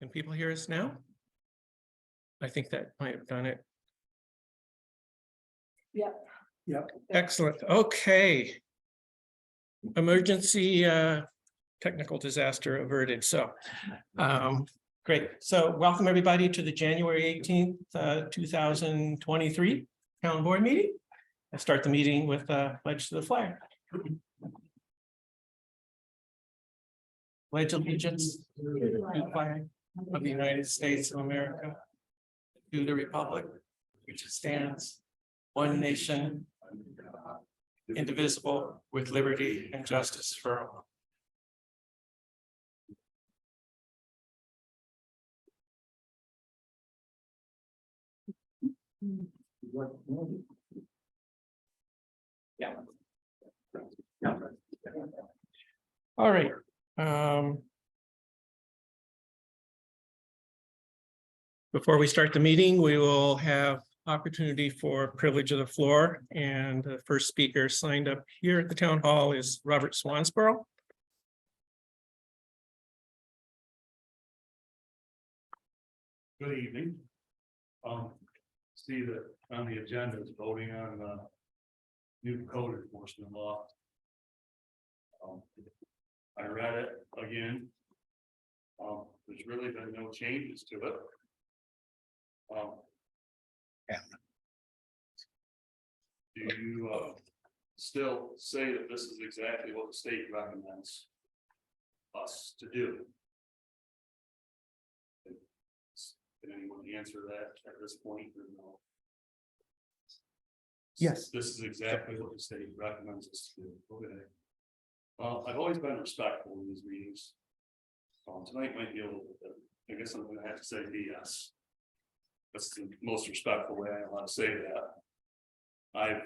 Can people hear us now? I think that might have done it. Yep. Excellent. Okay. Emergency technical disaster averted. So great. So welcome everybody to the January 18th, 2023 town board meeting. I start the meeting with pledge to the flag. Pledge allegiance to the flag of the United States of America, to the republic which stands one nation, indivisible, with liberty and justice for all. Yeah. All right. Before we start the meeting, we will have opportunity for privilege of the floor, and the first speaker signed up here at the town hall is Robert Swansboro. Good evening. See that on the agenda is voting on new code enforcement law. I read it again. There's really been no changes to it. Do you still say that this is exactly what the state recommends us to do? Can anyone answer that at this point or no? Yes. This is exactly what the state recommends us to do. Okay. I've always been respectful in these meetings. Tonight might be a little bit, I guess I'm gonna have to say BS. That's the most respectful way I want to say that. I've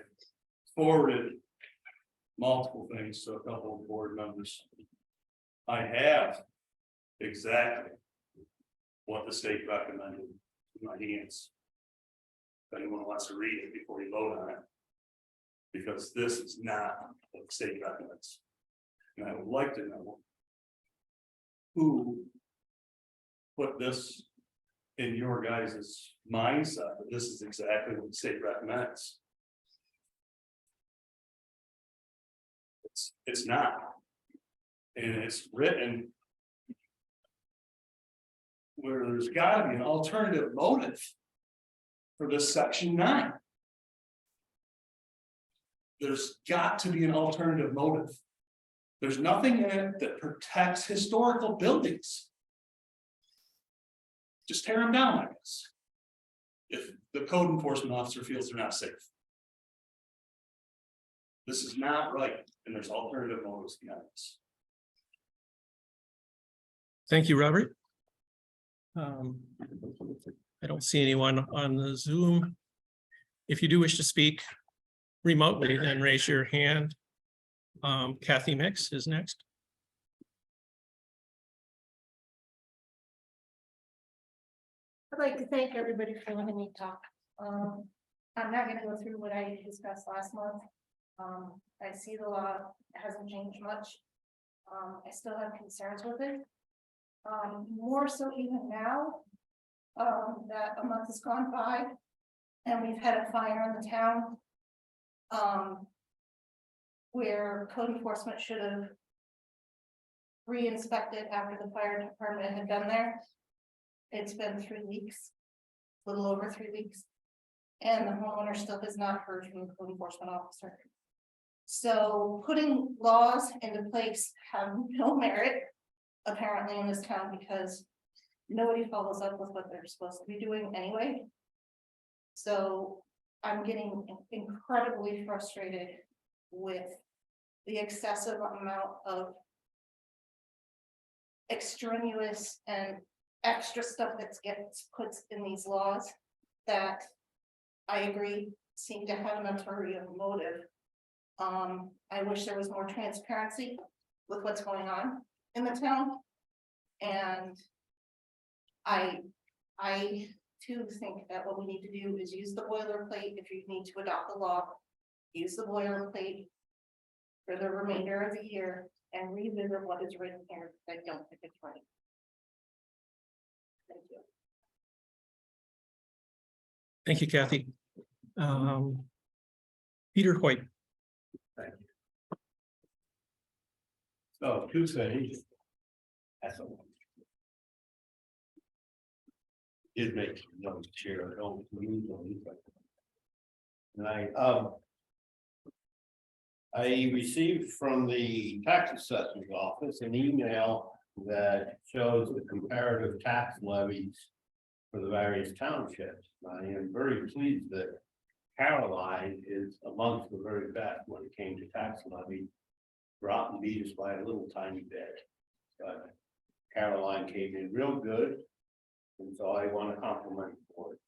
forwarded multiple things to a couple of board members. I have exactly what the state recommended in my hands. If anyone wants to read it before you vote on it. Because this is not what the state recommends. And I would like to know who put this in your guys' mindset that this is exactly what the state recommends. It's not. And it's written where there's got to be an alternative motive for this section 9. There's got to be an alternative motive. There's nothing in it that protects historical buildings. Just tear them down, I guess. If the code enforcement officer feels they're not safe. This is not right, and there's alternative motives behind this. Thank you, Robert. I don't see anyone on the Zoom. If you do wish to speak remotely, then raise your hand. Kathy Mix is next. I'd like to thank everybody for letting me talk. I'm not going to go through what I discussed last month. I see the law hasn't changed much. I still have concerns with it. More so even now that a month has gone by and we've had a fire in the town where code enforcement should have re-inspected after the fire department had been there. It's been 3 weeks, a little over 3 weeks, and the homeowner still has not heard from the code enforcement officer. So putting laws into place have no merit, apparently, in this town because nobody follows up with what they're supposed to be doing anyway. So I'm getting incredibly frustrated with the excessive amount of extraneous and extra stuff that gets put in these laws that I agree seem to have an ulterior motive. I wish there was more transparency with what's going on in the town. And I too think that what we need to do is use the boilerplate. If you need to adopt the law, use the boilerplate. for the remainder of the year and revisit what is written here, because I don't think it's right. Thank you. Thank you, Kathy. Peter Hoyt. So, 2 things. That's all. Did make no chair, I don't use them, but. And I received from the tax assessor's office an email that shows the comparative tax levies for the various townships. I am very pleased that Caroline is amongst the very best when it came to tax levy. Groton beat us by a little tiny bit, but Caroline came in real good. And so I want to compliment the board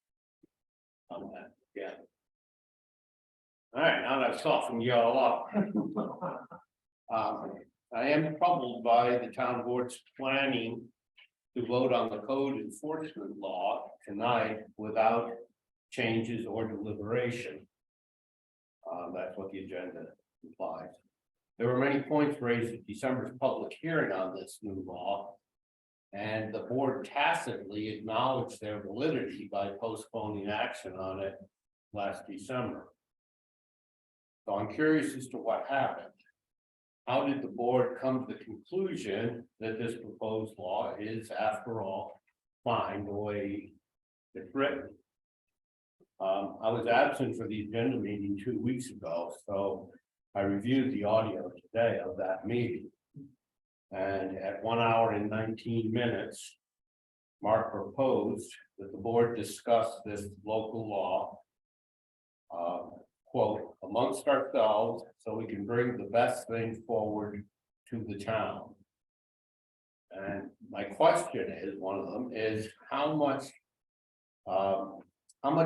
on that, yeah. All right, now that I've softened you all up. I am troubled by the town board's planning to vote on the code enforcement law tonight without changes or deliberation. That's what the agenda implies. There were many points raised at December's public hearing on this new law. And the board tacitly acknowledged their validity by postponing action on it last December. So I'm curious as to what happened. How did the board come to the conclusion that this proposed law is, after all, fine the way it's written? I was absent for the agenda meeting 2 weeks ago, so I reviewed the audio today of that meeting. And at 1 hour and 19 minutes, Mark proposed that the board discuss this local law. Quote, amongst ourselves, so we can bring the best thing forward to the town. And my question is, one of them is, how much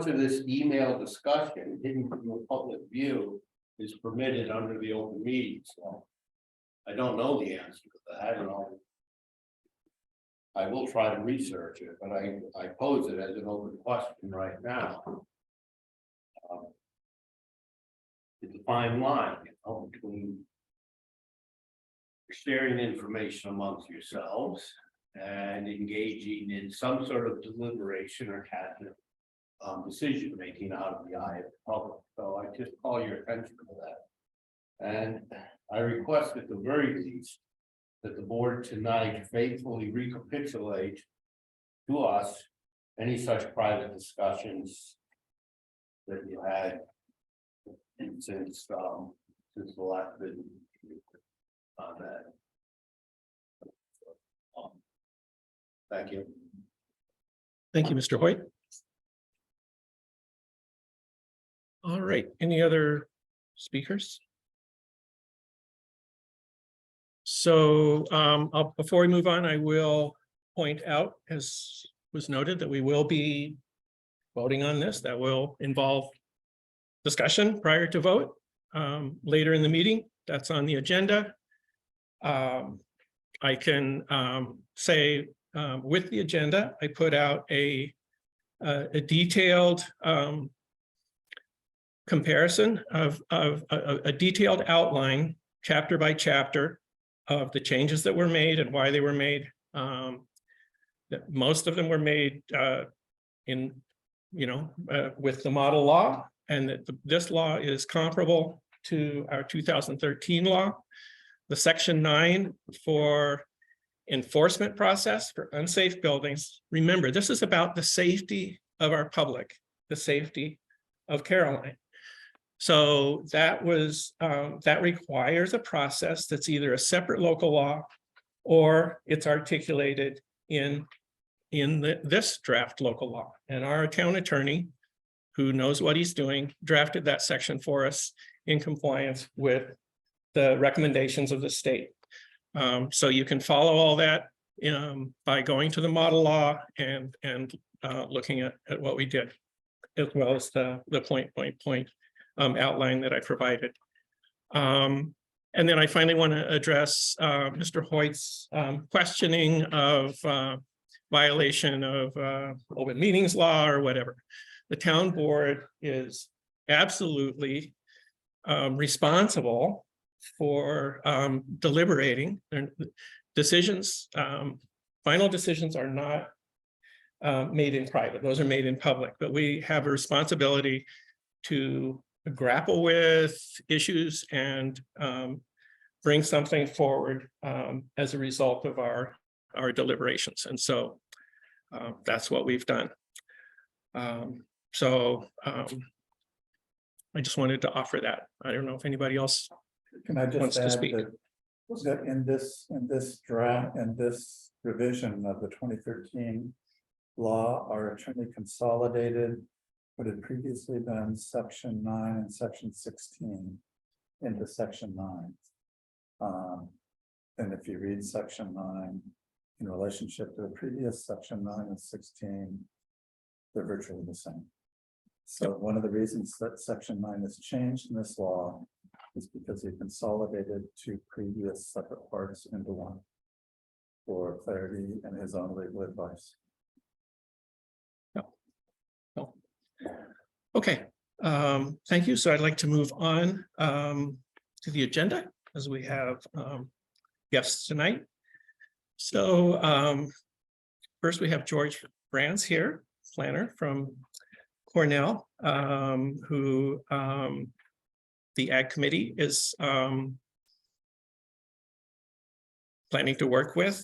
of this email discussion hidden from the public view is permitted under the open meetings law? I don't know the answer to that. I don't know. I will try to research it, but I pose it as an open question right now. It's a fine line, you know, between sharing information amongst yourselves and engaging in some sort of deliberation or cabinet decision making out of the eye of the public. So I just call your attention to that. And I request at the very least that the board tonight faithfully recapitulate to us any such private discussions that you had since the last visit on that. Thank you. Thank you, Mr. Hoyt. All right, any other speakers? So before we move on, I will point out, as was noted, that we will be voting on this. That will involve discussion prior to vote later in the meeting. That's on the agenda. I can say with the agenda, I put out a detailed comparison of a detailed outline, chapter by chapter, of the changes that were made and why they were made. That most of them were made with the model law, and that this law is comparable to our 2013 law. The section 9 for enforcement process for unsafe buildings. Remember, this is about the safety of our public, the safety of Caroline. So that requires a process that's either a separate local law or it's articulated in this draft local law. And our town attorney, who knows what he's doing, drafted that section for us in compliance with the recommendations of the state. So you can follow all that by going to the model law and looking at what we did, as well as the point outline that I provided. And then I finally want to address Mr. Hoyt's questioning of violation of open meetings law or whatever. The town board is absolutely responsible for deliberating. Decisions, final decisions are not made in private. Those are made in public, but we have a responsibility to grapple with issues and bring something forward as a result of our deliberations. And so that's what we've done. I just wanted to offer that. I don't know if anybody else Can I wants just to add speak. that in this draft, in this revision of the 2013 law, our attorney consolidated what had previously been section 9 and section 16 into section 9. And if you read section 9 in relationship to the previous section 9 and 16, they're virtually the same. So one of the reasons that section 9 is changed in this law is because he consolidated two previous separate parts into one for clarity and his own legal advice. Okay, thank you. So I'd like to move on to the agenda as we have guests tonight. So first we have George Brands here, planner from Cornell, who the Ag Committee is planning to work with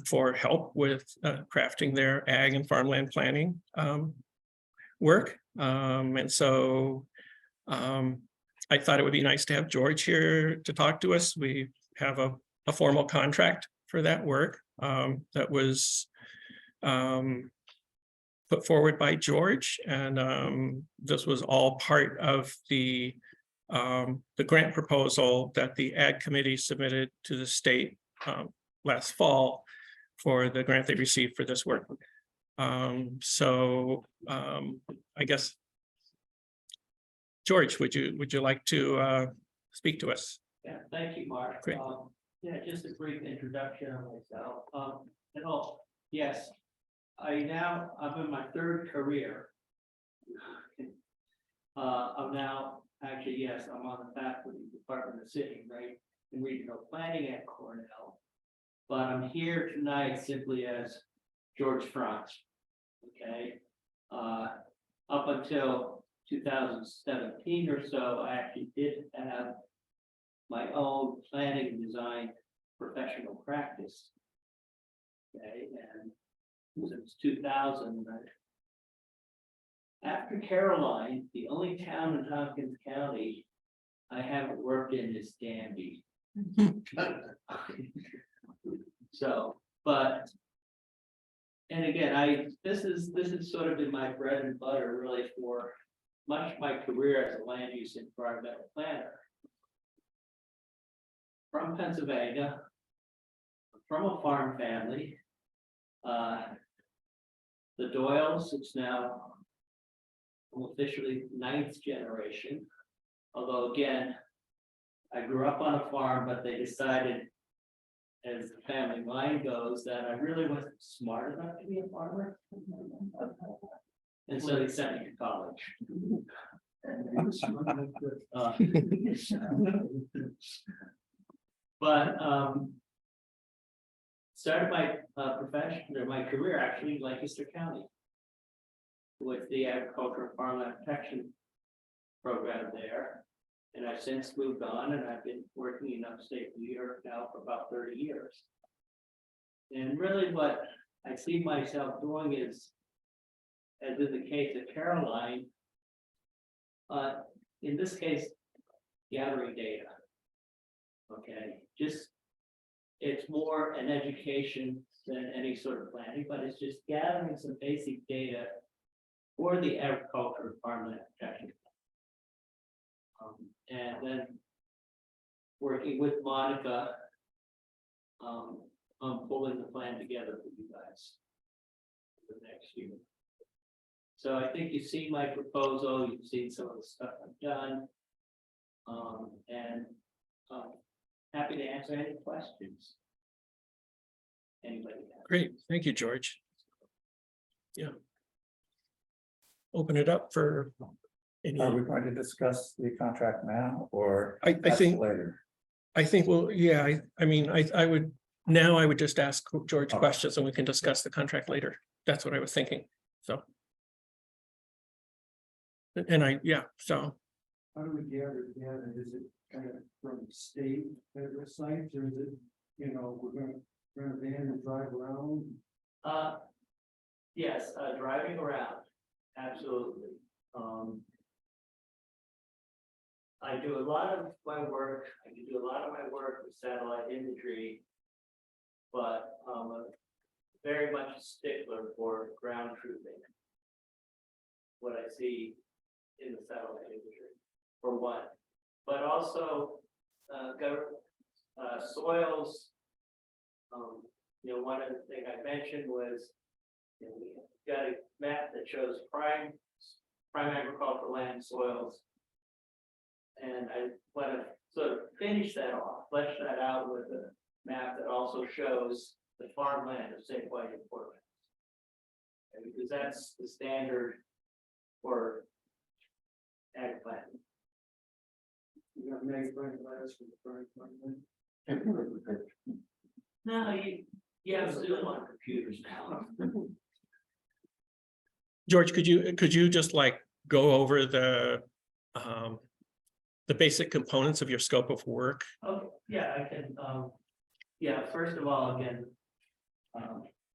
for help with crafting their ag and farmland planning work. And so I thought it would be nice to have George here to talk to us. We have a formal contract for that work that was put forward by George, and this was all part of the grant proposal that the Ag Committee submitted to the state last fall for the grant they received for this work. I guess, George, would you like to speak to us? Yeah, thank you, Mark. Great. Yeah, just a brief introduction of myself. Yes, I'm in my third career. I'm now, actually, yes, I'm on the faculty Department of City, right, in regional planning at Cornell. But I'm here tonight simply as George Franz. Okay. Up until 2017 or so, I actually did have my own planning and design professional practice. Okay, and since 2000, after Caroline, the only town in Tompkins County I haven't worked in is Danby. So, and again, this is sort of been my bread and butter really for much of my career as a land use environmental planner. From Pennsylvania, from a farm family. The Doyles, it's now officially 9th generation. Although again, I grew up on a farm, but they decided, as the family line goes, that I really wasn't smart enough to be a farmer. And so they sent me to college. But started my profession or my career actually in Lancaster County with the Agriculture and Farmland Protection Program there. And I've since moved on, and I've been working in upstate New York now for about 30 years. And really what I see myself doing is, as in the case of Caroline, in this case, gathering data. Okay, it's more an education than any sort of planning, but it's just gathering some basic data for the Agriculture and Farmland Protection. And then working with Monica on pulling the plan together for you guys for the next year. So I think you've seen my proposal, you've seen some of the stuff I've done. Happy to answer any questions. Anybody have? Great, thank you, George. Yeah. Open it up for any, Are we going to discuss the contract now or I that's think, later? I think, well, yeah, I mean, I would, now I would just ask George Okay. questions and we can discuss the contract later. That's what I was thinking, so. And so, How do we gather data? Is it kind of from state federal sites or is it, you know, we're gonna rent a van and drive around? Yes, driving around, absolutely. I do a lot of my work, I can do a lot of my work with satellite imagery. But very much a stickler for ground truthing. What I see in the satellite imagery, for one, but also soils. You know, one of the things I mentioned was, you know, we got a map that shows prime agricultural land soils. And I want to sort of finish that off, flesh that out with a map that also shows the farmland of St. White and Portland. And because that's the standard for ag planning. You got magnifying glass for the front. No, you have Zoom on computers now. George, could you just like go over the basic components of your scope of work? Oh, yeah, I can, yeah, first of all, again,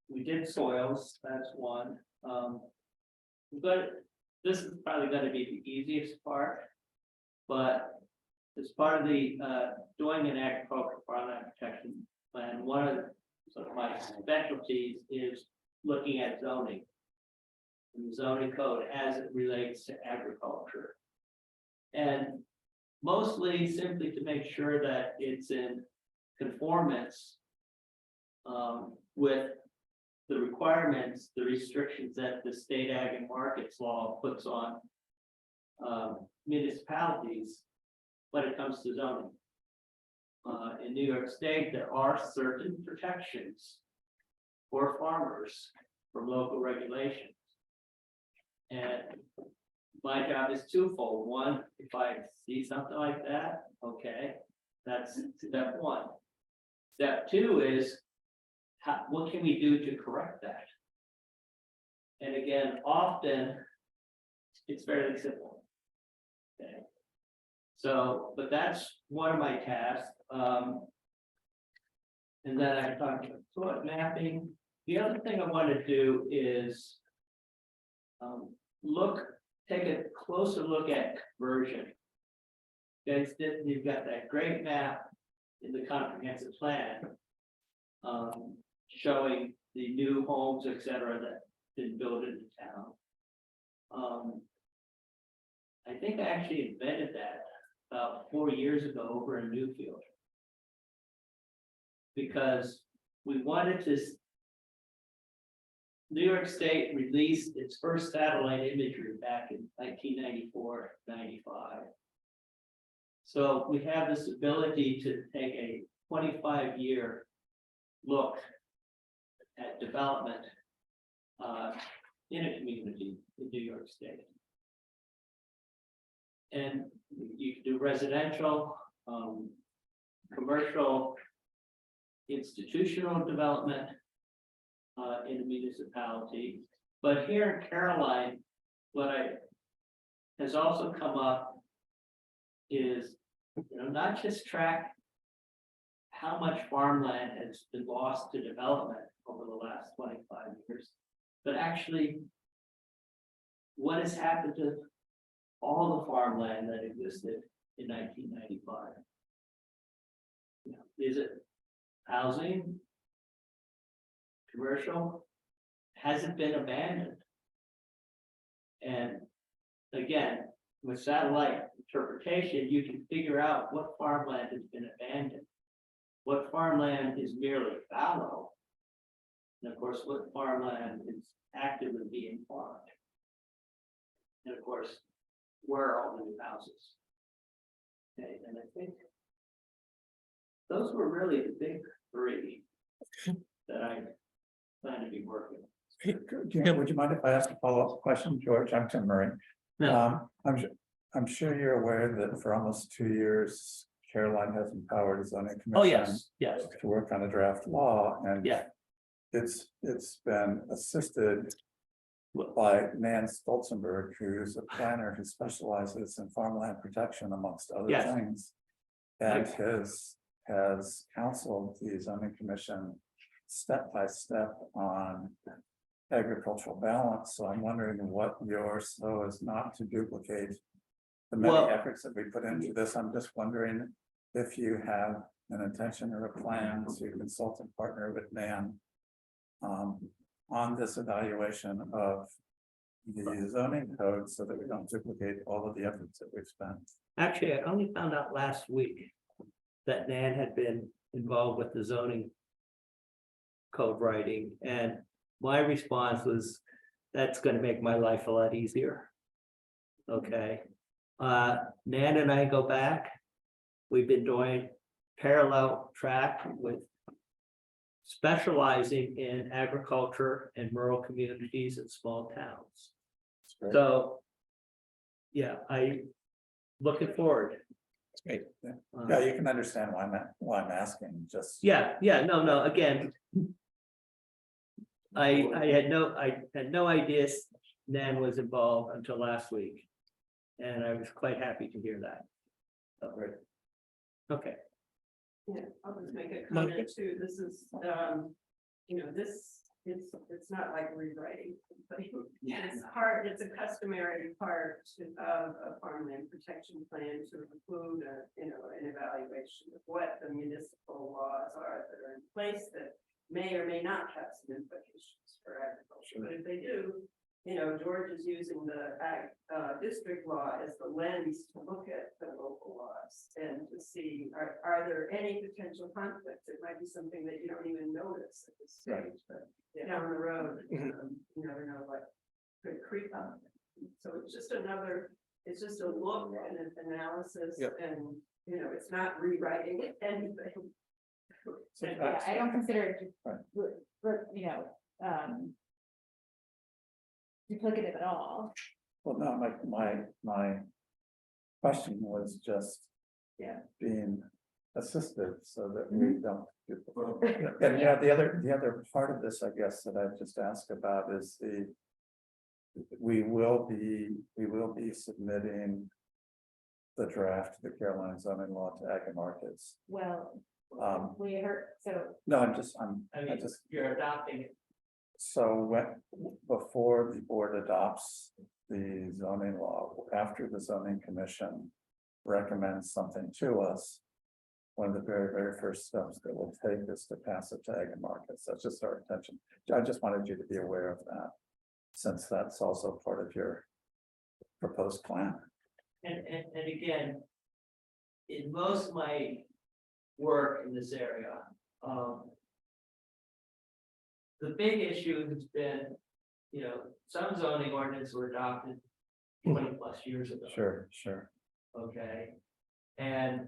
we did soils, that's one. But this is probably gonna be the easiest part. But as part of the, doing an agricultural farmland protection plan, one of sort of my specialties is looking at zoning. And the zoning code as it relates to agriculture. And mostly simply to make sure that it's in conformance with the requirements, the restrictions that the state ag and markets law puts on municipalities when it comes to zoning. In New York State, there are certain protections for farmers from local regulations. And my job is twofold. One, if I see something like that, okay, that's step one. Step two is, what can we do to correct that? And again, often, it's fairly simple. Okay. So, but that's one of my tasks. And then I talked about soil mapping. The other thing I want to do is take a closer look at conversion. Guys, you've got that great map in the comprehensive plan showing the new homes, et cetera, that been built in the town. I think I actually invented that about 4 years ago over in Newfield. Because we wanted to. New York State released its first satellite imagery back in 1994, 95. So we have this ability to take a 25-year look at development in a community in New York State. And you can do residential, commercial, institutional development in a municipality. But here in Caroline, what has also come up is, you know, not just track how much farmland has been lost to development over the last 25 years, but actually what has happened to all the farmland that existed in 1995. You know, is it housing? Commercial? Has it been abandoned? And again, with satellite interpretation, you can figure out what farmland has been abandoned, what farmland is merely fallow, and of course, what farmland is actively being farmed. And of course, where are all the new houses? Okay, and I think those were really the big three that I plan to be working on. Hey, would you mind if I ask a follow-up question, George? I'm Tim Murray. No. I'm sure you're aware that for almost 2 years, Caroline has empowered the zoning commission. Oh, yes, yes, To work on a draft law and. yeah, It's been assisted by Nan Stolzenberg, who's a planner who specializes in farmland protection amongst other Yes. things. And has counseled the zoning commission step by step on agricultural balance. So I'm wondering what yours, so as not to duplicate the many Well- efforts that we put into this. I'm just wondering if you have an intention or a plan to consult and partner with Nan on this evaluation of the zoning code so that we don't duplicate all of the efforts that we've spent. actually, I only found out last week that Nan had been involved with the zoning code writing, and my response was, that's gonna make my life a lot easier. Okay, Nan and I go back, we've been doing parallel track with specializing in agriculture and rural communities and small towns. It's great. So, yeah, looking forwad. great. Yeah, you can understand why I'm asking, just. Yeah, no, again. I had no idea Nan was involved until last week. And I was quite happy to hear that. Okay, Yeah, I'll just make a Monica? comment too. This is, it's not like rewriting. But it's hard, it's a customary part of a farmland protection plan to include an evaluation of what the municipal laws are that are in place that may or may not have some implications for agriculture, but if they do, George is using the district law as the lens to look at the local laws and to see, are there any potential conflicts? It might be something that you don't even notice at this stage, but down the road, you never know what could creep up. So it's just a look and an analysis, Yep. and, it's not rewriting anything. So Yeah, that's- I don't consider it, Right. duplicative at all. Well, no, my question was just. Yeah. Being assisted so that we don't. duplicate. And the other part of this, I guess, that I've just asked about is we will be submitting. The draft, the Carolina zoning law to Ag and Markets. Well, Um, we heard, so no, I I mean, just, you're adopting it. so before the board adopts the zoning law, after the zoning commission recommends something to us, one of the very, very first steps that we'll take is to pass it to Ag and Markets. That's just our intention. I just wanted you to be aware of that, since that's also part of your proposed plan. And again, in most of my work in this area, the big issue has been, some zoning ordinances were adopted 20+ years ago. Sure. Okay, and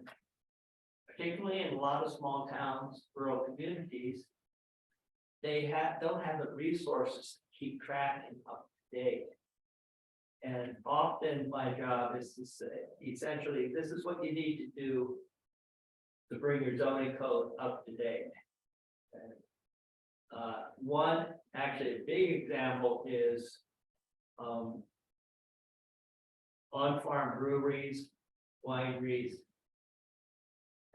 particularly in a lot of small towns, rural communities, they don't have the resources to keep track and up to date. And often my job is to say, essentially, this is what you need to do to bring your zoning code up to date. Okay. One, actually, a big example is on-farm breweries, wineries.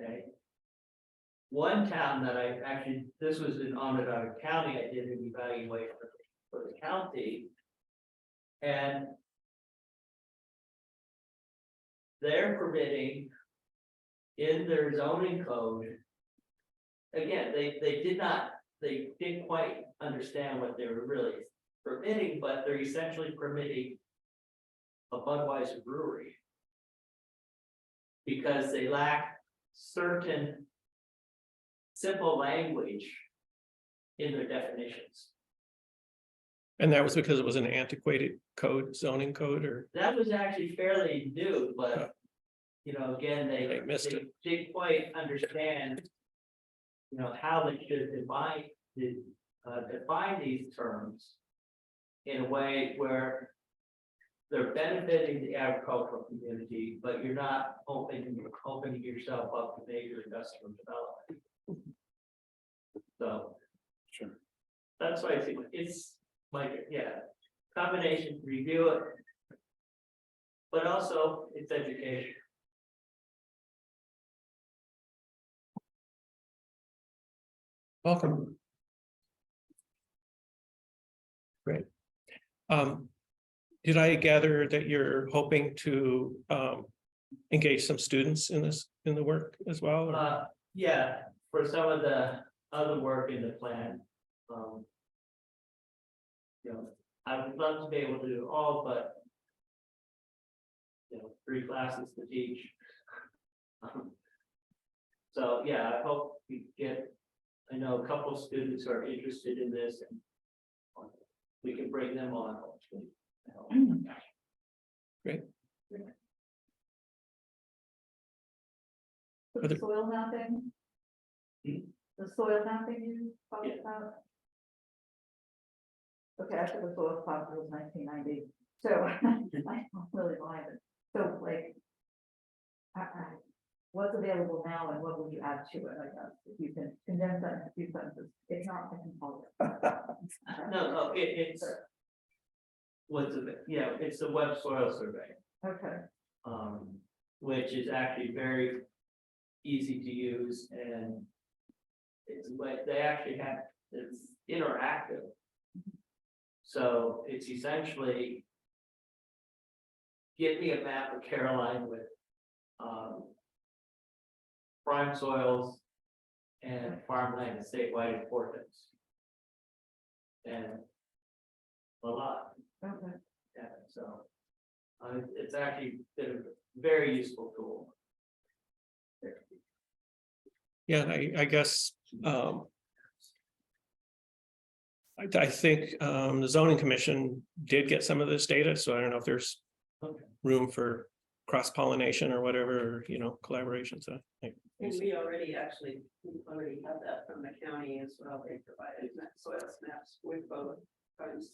Okay. One town that this was in Onondaga County, I did an evaluation for the county. And they're permitting in their zoning code. Again, they didn't quite understand what they were really permitting, but they're essentially permitting a Budweiser brewery. Because they lack certain simple language in their definitions. And that was because it was an antiquated zoning code, or That was actually fairly new, but, again, They missed they it. didn't quite understand. How they should define these terms in a way where they're benefiting the agricultural community, but you're not opening yourself up to major industrial development. So. Sure. That's why I think it's like, yeah, combination, review it. But also it's education. Welcome. Great. Did I gather that you're hoping to engage some students in this, in the work as well? or- Yeah, for some of the other work in the plan. You know, I would love to be able to do all, but. You know, 3 classes to teach. So, yeah, I hope we get, I know a couple of students who are interested in this and. We can bring them on, hopefully. Other- The soil mapping? Hmm? The soil mapping you talked Yeah. about? Okay, I took the soil class, it was 1990, so I don't really mind it. So like. What's available now and what would you add to it, I guess, if you can condense that in a few sentences, if not, I can follow it. No, it's. What's it, yeah, it's the web soil survey. Okay, Which is actually very easy to use and it's like they actually have, it's interactive. So it's essentially give me a map of Caroline with prime soils and farmland and statewide importance. And a lot. okay. Yeah, so it's actually been a very useful tool. Yeah, I guess, I think, the zoning commission did get some of this data, so I don't know if there's Okay. room for cross-pollination or whatever, you know, collaboration, so. And we already have that from the county as well. They provided soil maps with both funds,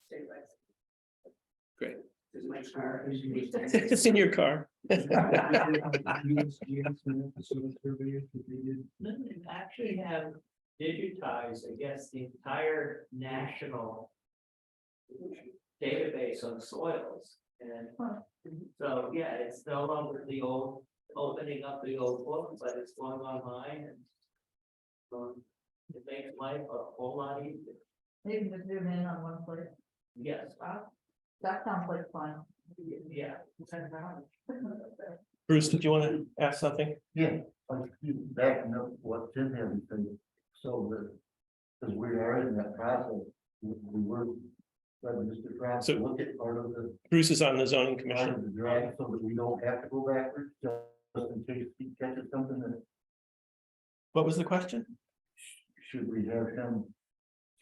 state rights. Great. Is my car. It's in your car. They actually have digitized, I guess, the entire national database on soils. And so, yeah, it's no longer the old, opening up the old book, but it's going online and it makes life a whole lot easier. Maybe just zoom in on one place, Yes, that sounds like fun. yeah. Bruce, did you want to ask something? Yeah, like you backing up what Tim had to say, so that, because we are in that process, we were. But Mr. Kraft, So- look at part of the, Bruce is on the zoning part commission. of the draft, so that we don't have to go backwards, just in case he catches something that What was the question? should we have him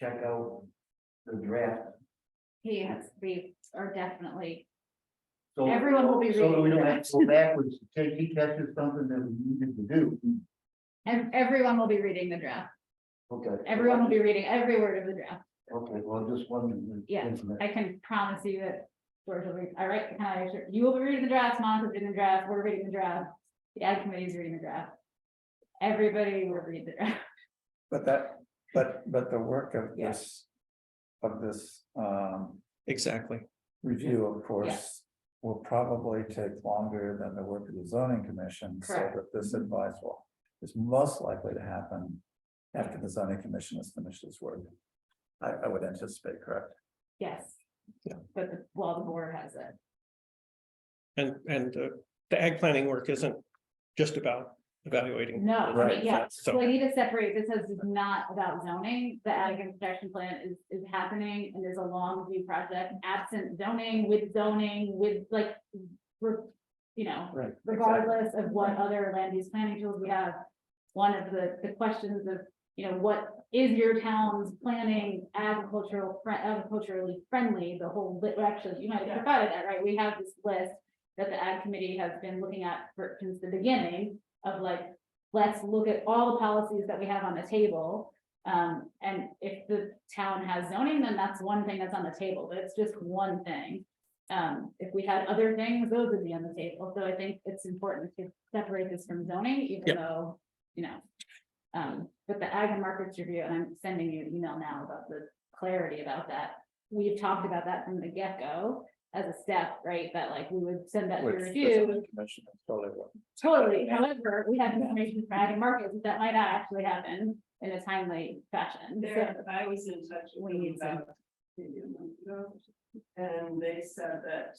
check out the draft. Yes, we are definitely, So everyone will be So that we reading. don't have to go backwards, in case he catches something that we needed to do, and everyone will be reading the draft. okay. Everyone will be reading every word of the draft. Okay, well, just one. Yeah, I can promise you that George will read, all right, can I assure, you will be reading the draft, Monica's reading the draft, we're reading the draft. The ad committee is reading the draft. Everybody will read the draft. But the work of Yeah. this, Exactly. review, of course, will probably take longer than the work of the zoning commission. So Correct. that this advice is most likely to happen after the zoning commission has finished its work. I would anticipate, correct? Yes. Yeah. But the board has it. And the ag planning work isn't just about evaluating. No, I mean, Right, yeah, so- so I need to separate, this is not about zoning, the ag and protection plan is happening, and there's a long view project, absent zoning, with like. You know, Right. regardless of what other land use planning tools we have. One of the questions of, you know, what is your town's planning agriculturally friendly, the whole, actually, you might have provided that, right? We have this list that the ag committee has been looking at since the beginning of like, let's look at all the policies that we have on the table. And if the town has zoning, then that's one thing that's on the table, but it's just one thing. If we had other things, those would be on the table. So I think it's important to separate this from zoning, even Yep. though, you know. But the ag and markets review, and I'm sending you an email now about the clarity about that. We've talked about that from the get-go as a step, right? That like we would send that to Which the review. zoning commission is totally what- Totally, however, we have information from ag and markets that might not actually happen in a timely fashion. There, I was in touch We with them need to- about maybe a month ago, and they said that,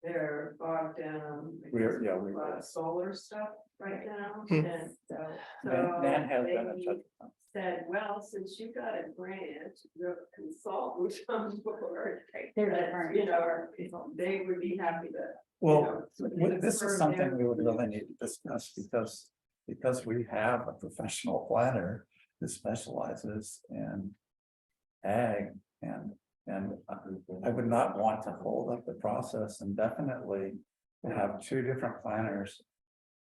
they're bogged down. We're- yeah, we with a lot were. of solar stuff right now, Hmm. and so. Nan has been in they touch with them. Said, well, since you got a grant, the consultant on board. They're that, different. You know, they would be happy to. Well, you know, this serve is something their we would really needs. need to discuss because we have a professional planner who specializes in ag and I would not want to hold up the process indefinitely to have two different planners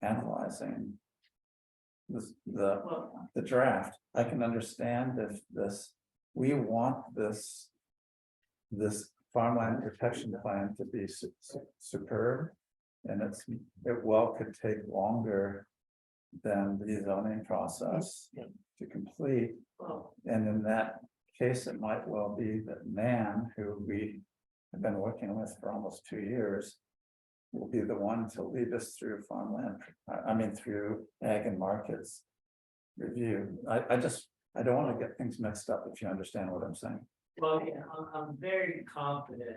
analyzing the draft. I can understand if we want this farmland protection plan to be superb. And it well could take longer than the zoning process to complete. Well, And in that case, it might well be that Nan, who we have been working with for almost 2 years, will be the one to lead us through through ag and markets review. I don't want to get things mixed up, if you understand what I'm saying. Well, yeah, I'm very confident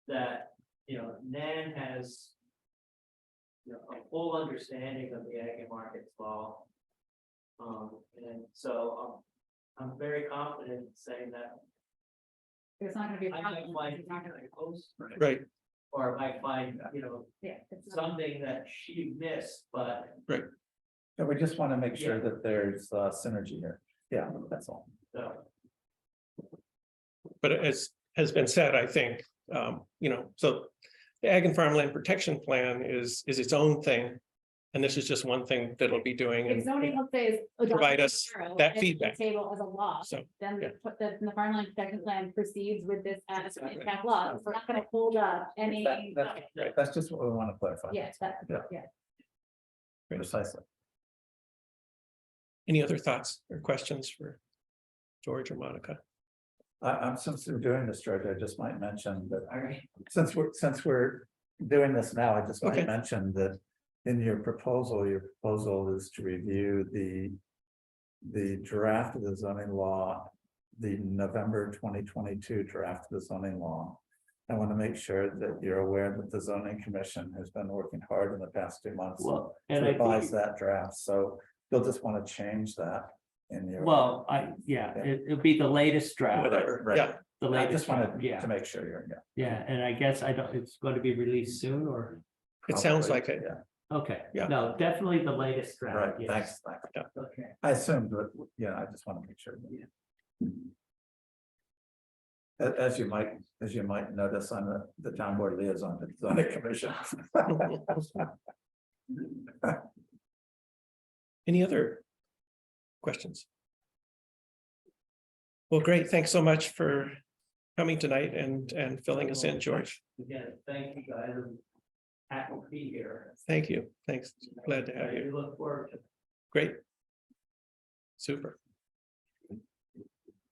that, you know, Nan has, you know, a full understanding of the ag and markets law. And so I'm very confident in saying that It's not gonna be. a I problem. might find It's not gonna- post, Right, or I might find, you know, Yeah. it's not- something that she missed, but And we just want to make sure that there's synergy here. Yeah, that's all. so. but as has been said, I think, so the Ag and Farmland Protection Plan is its own thing. And this is just one thing that it'll be doing. If zoning, And let's say is. provide adopted us tomorrow that and it's feedback. Table as a law, So, then yeah. put the farmland protection plan proceeds with this as an impact law. We're not gonna hold up any. That's just what we want to clarify. Yes, that, Yeah. yeah. Precisely. any other thoughts or questions for George or Monica? Since we're doing this, George, I just might mention that All right. since we're doing this now, I just Okay. might mention that in your proposal is to review the draft of the zoning law, the November 2022 draft of the zoning law. I want to make sure that you're aware that the zoning commission has been working hard in the past 2 months to Well, and I revise think, that draft, so you'll just want to change that in your. well, it'll be the latest draft. Whatever, Right. yeah, The I latest just draft, wanted yeah, to make sure you're, yeah, and I guess it's going to be released soon, or, it sounds probably, like it. Yeah, okay, Yeah. no, definitely the latest draft. right, yes. thanks. Okay. I assumed that, I just want to make sure. As you might notice, I'm the town board liaison to the zoning commission. Any other questions? Well, great. Thanks so much for coming tonight and filling us in, George. Again, thank you guys. I'm happy to be here. Thank you. Thanks. Glad to have I you. look forward to. Great. Super.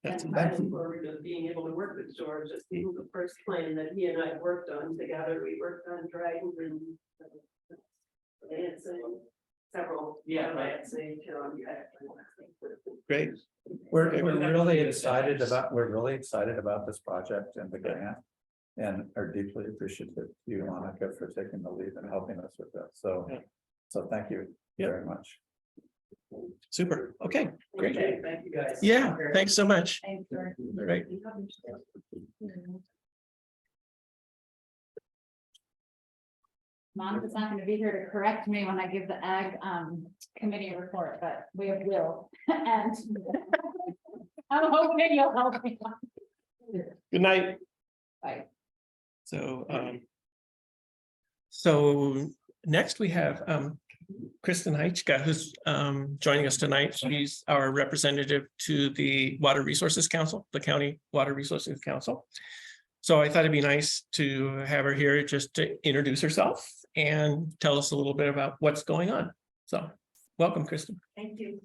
That's, And I look forward to being able to work with George. This is the first plan that he and I worked on together. We worked on Dragon and Lansing, several. Yeah, right. Lansing, great. We're Okay, really excited about this project and the grant. And are deeply appreciative to you, Monica, for taking the lead and helping us with that. So thank you Yeah. very much. Super. Okay, great. Okay, thank you guys. Yeah, thanks so much. Thanks, George. Right. Monica's not gonna be here to correct me when I give the ag committee report, but we have Will and. I'm hoping you'll help me. Good night. Bye. So next we have Kristen Heichka, who's joining us tonight. She's our representative to the Water Resources Council, the County Water Resources Council. So I thought it'd be nice to have her here just to introduce herself and tell us a little bit about what's going on. So, welcome, Kristen. Thank you.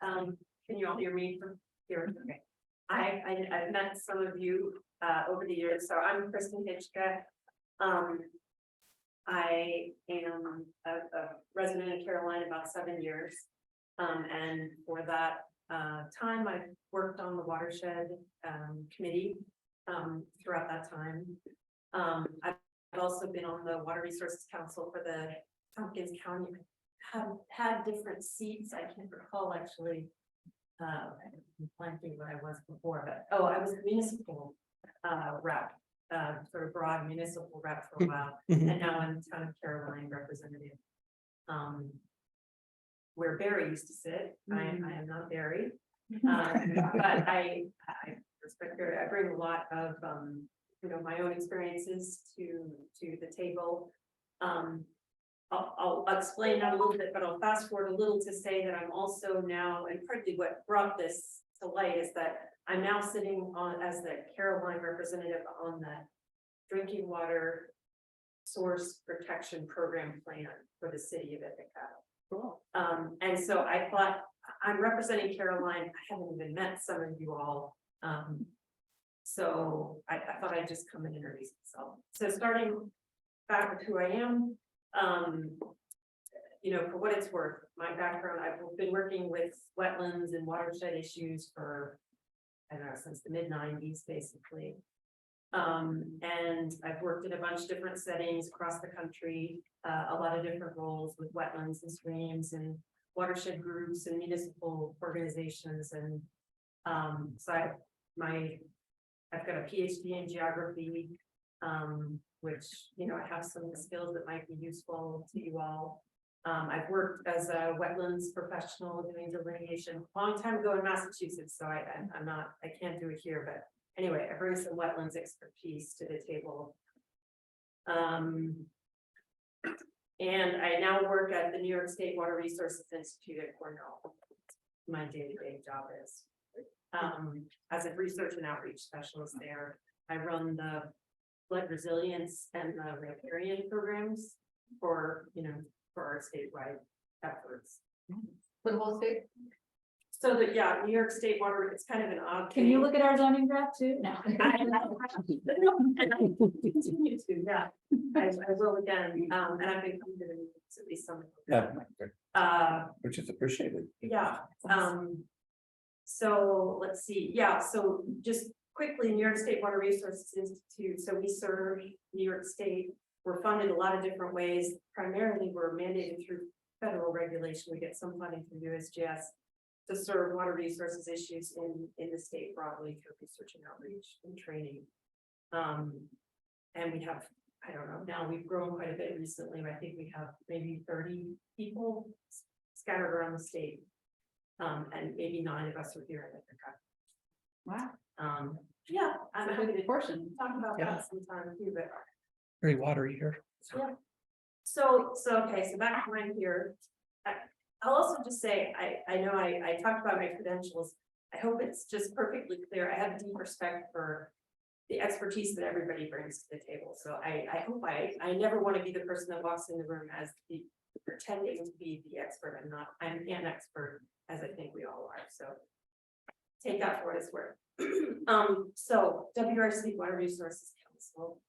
Can you all hear me from here? Okay. I've met some of you over the years, so I'm Kristen Hitchka. I am a resident of Carolina about 7 years. And for that time, I've worked on the watershed committee throughout that time. I've also been on the Water Resources Council for the Tompkins County. Have had different seats. I can't recall actually. I'm trying to think what I was before, but I was municipal rep, sort of broad municipal rep for a while, and now I'm town of Caroline representative. Where Barry used to sit. I am not Barry, but I respect Barry. I bring a lot of my own experiences to the table. I'll explain that a little bit, but I'll fast forward a little to say that I'm also now, and partly what brought this to light is that I'm now sitting on as the Caroline representative on the drinking water source protection program plan for the city of Ithaca. Cool. And so I thought I'm representing Caroline. I haven't even met some of you all. So I thought I'd just come and introduce myself. So starting back with who I am. For what it's worth, my background, I've been working with wetlands and watershed issues for, I don't know, since the mid-90s, basically. And I've worked in a bunch of different settings across the country, a lot of different roles with wetlands and streams and watershed groups and municipal organizations. And so I've got a PhD in geography, which, I have some skills that might be useful to you all. I've worked as a wetlands professional doing delineation a long time ago in Massachusetts, so I can't do it here, but anyway, I bring some wetlands expertise to the table. And I now work at the New York State Water Resources Institute at Cornell. My day-to-day job is as a research and outreach specialist there. I run the flood resilience and the riparian programs for our statewide efforts. For the whole state? So that, yeah, New York State Water, it's kind of an odd. Can you look at our zoning draft too? No. And I continue to, yeah, I will again, and I've been coming to the meetings at least some. Yeah, which is appreciated. Yeah, so let's see, yeah, so just quickly, New York State Water Resources Institute, so we serve New York State. We're funded a lot of different ways, primarily we're mandated through federal regulation, we get some funding from USGS to serve water resources issues in the state broadly through research and outreach and training. And we have, I don't know, now we've grown quite a bit recently, I think we have maybe 30 people scattered around the state. And maybe 9 of us are here in Ithaca. Wow. Yeah, I'm happy to Portion. talk about Yeah. that sometime too, but Very watery here. yeah. So okay, so back when I'm here, I'll also just say, I know I talked about my credentials. I hope it's just perfectly clear. I have deep respect for the expertise that everybody brings to the table. So I hope I never want to be the person that walks in the room as the pretending to be the expert. I'm an expert, as I think we all are. So take that for what it's worth. So WRC Water Resources Council.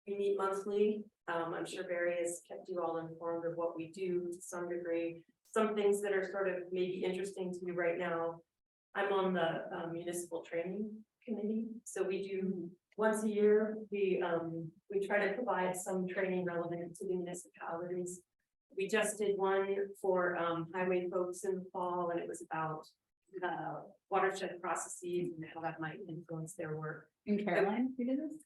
We meet monthly. I'm sure Barry has kept you all informed of what we do to some degree. Some things that are sort of maybe interesting to you right now. I'm on the municipal training committee. So we do once a year, we try to provide some training relevant to the municipalities. We just did one for highway folks in the fall, and it was about watershed processes and how that might influence their work. In Caroline, you did this?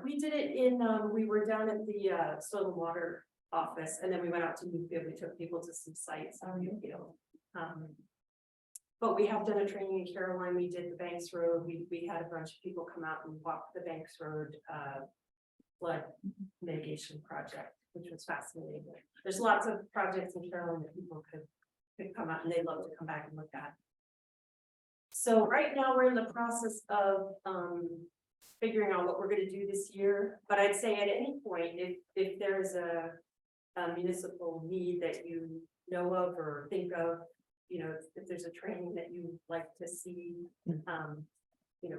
We did it in, we were down at the soil and water office, and then we went out to Newfield. We took people to some sites on Newfield. But we have done a training in Caroline. We did the Banks Road. We had a bunch of people come out and walk the Banks Road flood mitigation project, which was fascinating. There's lots of projects in Caroline that people could come out and they'd love to come back and look at. So right now, we're in the process of, figuring out what we're gonna do this year, but I'd say at any point, if there's a municipal need that you know of or think of, you know, if there's a training that you'd like to see, you know,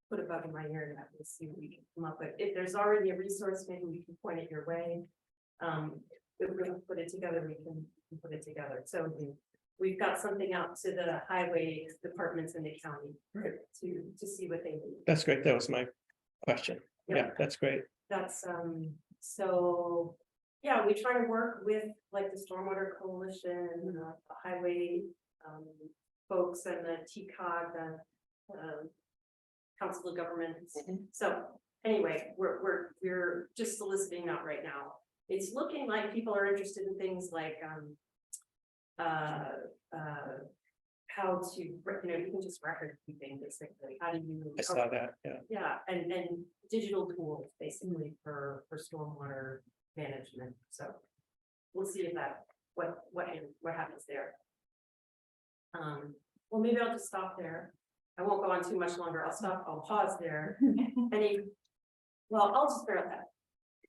put a bug in my ear and we'll see what we can come up with. If there's already a resource, maybe we can point it your way. If we're gonna put it together, we can put it together. So we've got something out to the highway departments in the county to see what they need. That's great. That was my question. Yeah, that's great. That's, so, yeah, we try to work with like the Stormwater Coalition, the highway, folks and the TCOG, the, Council of Governments. So anyway, we're just soliciting that right now. It's looking like people are interested in things like, how to, you know, you can just record keeping basically. How do you? I saw that, yeah. Yeah, and digital tools basically for stormwater management, so. We'll see if that, what happens there. Well, maybe I'll just stop there. I won't go on too much longer, I'll pause there. I'll just bear with that.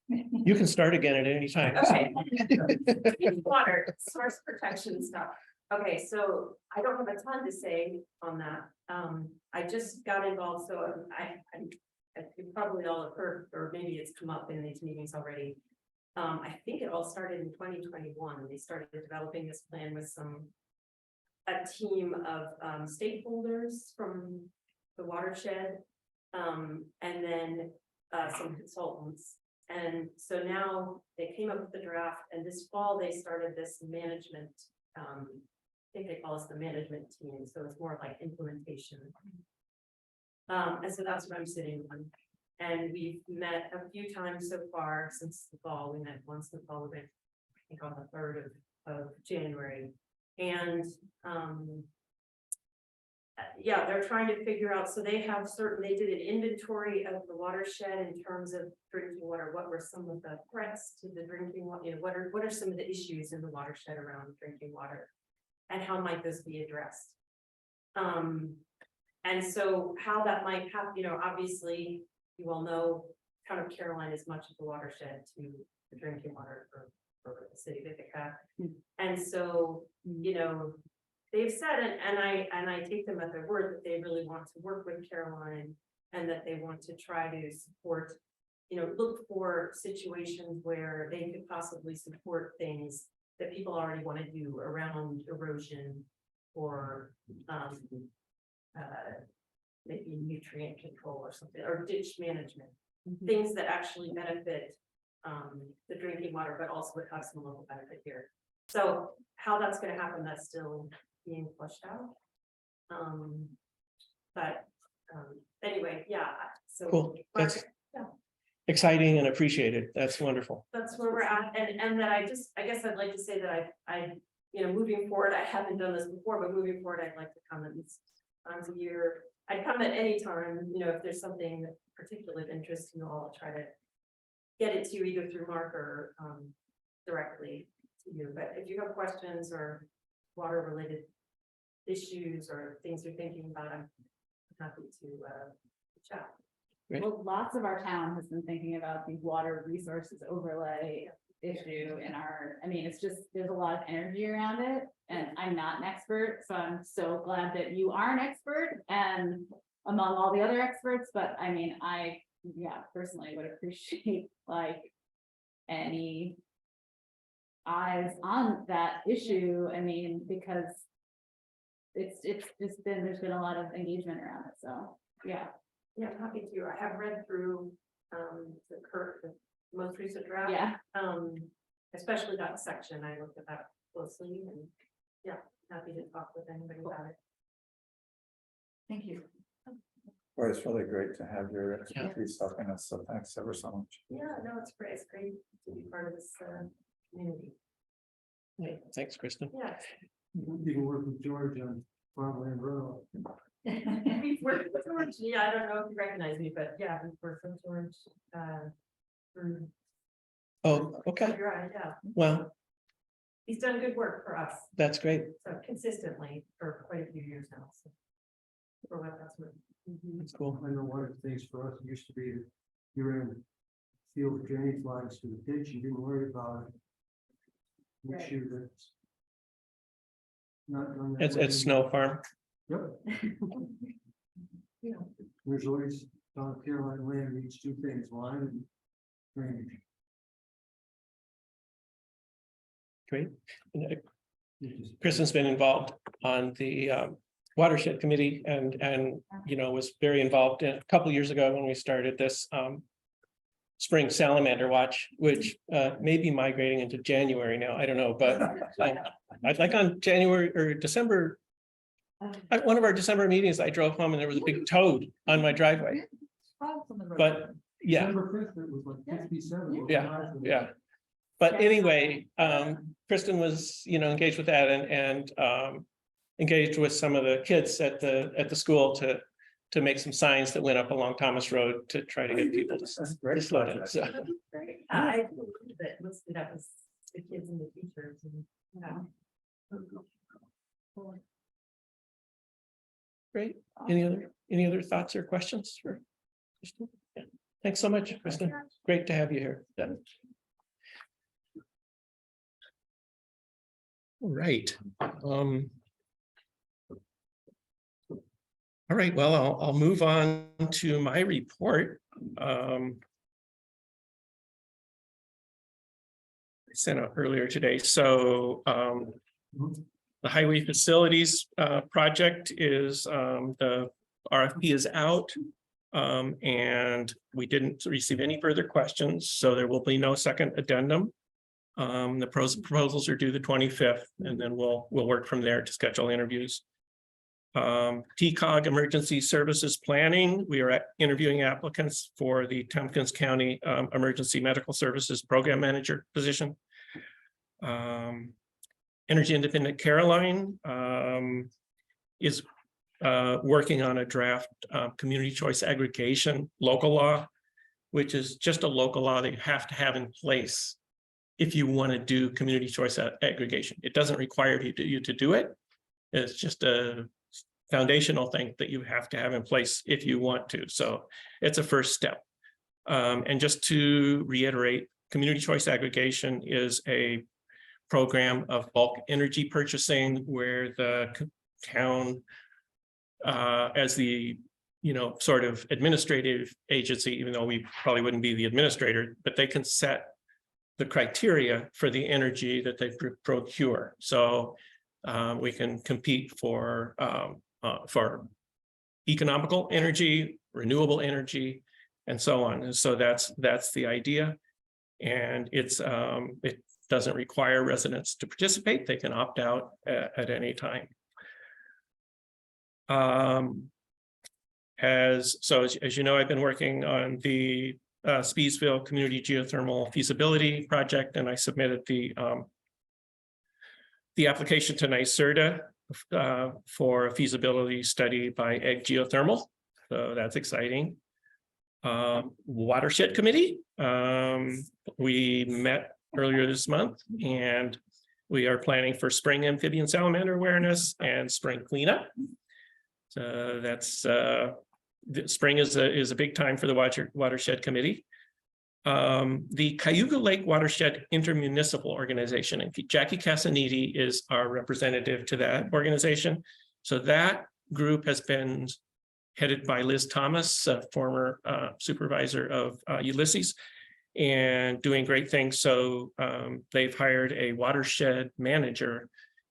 You can start again at any time. Okay. Water, source protection stuff. Okay, so I don't have a ton to say on that. I just got involved, so I think probably all have heard, or maybe it's come up in these meetings already. I think it all started in 2021. They started developing this plan with a team of stakeholders from the watershed, and then some consultants. And so now they came up with the draft, and this fall they started this management. I think they call us the management team, so it's more like implementation. And so that's what I'm sitting on. And we've met a few times so far since the fall. We met once in the fall, I think on the 3rd of January. And yeah, they're trying to figure out, so they did an inventory of the watershed in terms of drinking water. What were some of the threats to the drinking water? You know, what are some of the issues in the watershed around drinking water? And how might this be addressed? And so how that might happen, you know, obviously, you all know, Town of Caroline is much of the watershed to the drinking water for the city of Ithaca. And so, you know, they've said, and I take them at their word, that they really want to work with Caroline and that they want to try to support, you know, look for situations where they could possibly support things that people already want to do around erosion or maybe nutrient control or something, or ditch management, things that actually benefit the drinking water, but also would have some local benefit here. So how that's going to happen, that's still being flushed out. Anyway, yeah. So Cool. That's yeah. exciting and appreciated. That's wonderful. That's where we're at, and that I guess I'd like to say that I you know, moving forward, I haven't done this before, but moving forward, I'd like to come at least times a year. I'd come at any time, you know, if there's something particularly of interest, you know, I'll try to get it to you either through Mark or directly to you. But if you have questions or water related issues or things you're thinking about, I'm happy to chat. Great. Well, lots of our town has been thinking about the water resources overlay issue in our, I mean, it's just, there's a lot of energy around it, and I'm not an expert, so I'm so glad that you are an expert and among all the other experts, but I mean, yeah, personally would appreciate like any eyes on that issue. I mean, because it's just been, there's been a lot of engagement around it, so yeah. Yeah, I'm happy to. I have read through the most recent draft. Yeah. Especially that section. I looked at that closely and yeah, happy to talk with anybody about it. Thank you. Well, it's really great to have your expertise helping us, so thanks ever so much. Yeah, no, it's great. It's great to be part of this community. Yeah, thanks, Kristen. Yeah. You can work with George on Farmland Road. We've worked with George. Yeah, I don't know if you recognize me, but yeah, we've worked with George. Oh, okay. You're right, yeah. Well, He's done good work for us, that's great. so consistently for quite a few years now. So. for what that's worth. That's cool. I know one of the things for us used to be that you're in field drainage lines to the ditch, you didn't worry about it. Make Right. sure that. Not done that It's way. Snow Farm. Yep, You know, there's always, South Carolina land needs two things, line and drainage. Great. And, It just- Kristen's been involved on the watershed committee and, was very involved a couple years ago when we started this spring salamander watch, which may be migrating into January now. I don't know, but I'd like on January or December. At one of our December meetings, I drove home and there was a big toad on my driveway, frogs on the road. but yeah. December 5th, it was like 57. Yeah. But anyway, Kristen was, engaged with that and engaged with some of the kids at the school to make some signs that went up along Thomas Road to try to get people That's to great. slow down. So, Great. I believe that listed up as the kids and the teachers and, you know. great. Any other thoughts or questions for Kristen? Yeah. Thanks so much, Kristen. Great to have you here. Yeah. All right. All right, well, I'll move on to my report. I sent out earlier today, so the highway facilities project is the RFP is out. And we didn't receive any further questions, so there will be no second addendum. The proposals are due the 25th, and then we'll work from there to schedule interviews. TCOG Emergency Services Planning, we are interviewing applicants for the Tompkins County Emergency Medical Services Program Manager position. Energy Independent Caroline is working on a draft community choice aggregation local law, which is just a local law that you have to have in place if you want to do community choice aggregation. It doesn't require you to do it. It's just a foundational thing that you have to have in place if you want to. So it's a first step. And just to reiterate, community choice aggregation is a program of bulk energy purchasing where the town as the sort of administrative agency, even though we probably wouldn't be the administrator, but they can set the criteria for the energy that they procure. So we can compete for economical energy, renewable energy, and so on. And so that's the idea. And it doesn't require residents to participate. They can opt out at any time. As you know, I've been working on the Speesville Community Geothermal Feasibility Project, and I submitted the application to NYSERDA for a feasibility study by Egg Geothermal. So that's exciting. Watershed Committee, we met earlier this month, and we are planning for spring amphibian salamander awareness and spring cleanup. So that's the spring is a big time for the Watershed Committee. The Cayuga Lake Watershed Intermunicipal Organization, and Jackie Casaniti is our representative to that organization. So that group has been headed by Liz Thomas, a former supervisor of Ulysses, and doing great things. So they've hired a watershed manager,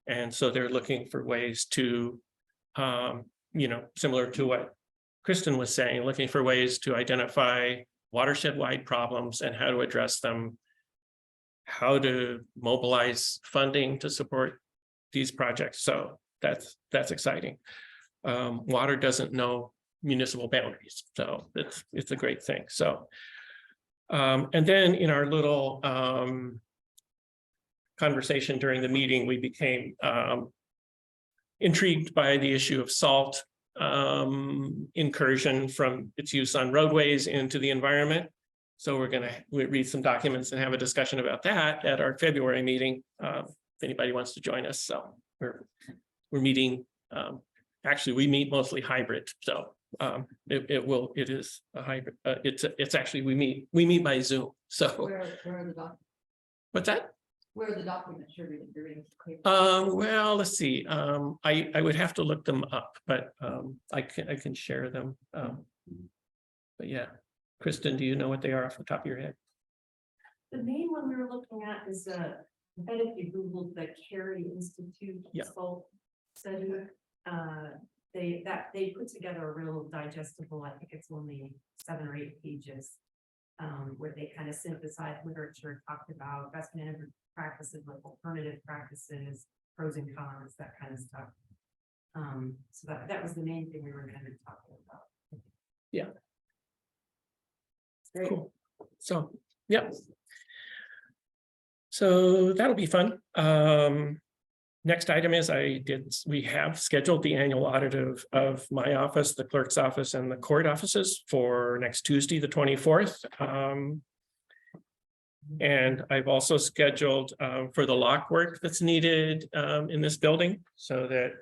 and so they're looking for ways to, similar to what Kristen was saying, looking for ways to identify watershed-wide problems and how to address them, how to mobilize funding to support these projects. So that's exciting. Water doesn't know municipal boundaries, so it's a great thing. So, and then in our little conversation during the meeting, we became intrigued by the issue of salt incursion from its use on roadways into the environment. So we're going to read some documents and have a discussion about that at our February meeting. If anybody wants to join us, so we're meeting actually, we meet mostly hybrid, so it is a hybrid. It's actually, we meet by Zoom, so Where are the documents? what's that? Where are the documents you're reading? Well, let's see, I would have to look them up, but I can share them. But yeah, Kristen, do you know what they are off the top of your head? The main one we were looking at is I bet if you Googled the Carey Institute. Yeah. Study, they put together a real digestible, I think it's only 7 or 8 pages. Where they kind of synthesized literature, talked about best management practices, like alternative practices, pros and cons, that kind of stuff. So that was the main thing we were kind of talking about. Great. Cool. So, yeah. So that'll be fun. Next item is we have scheduled the annual audit of my office, the clerk's office, and the court offices for next Tuesday, the 24th. And I've also scheduled for the lock work that's needed in this building, so that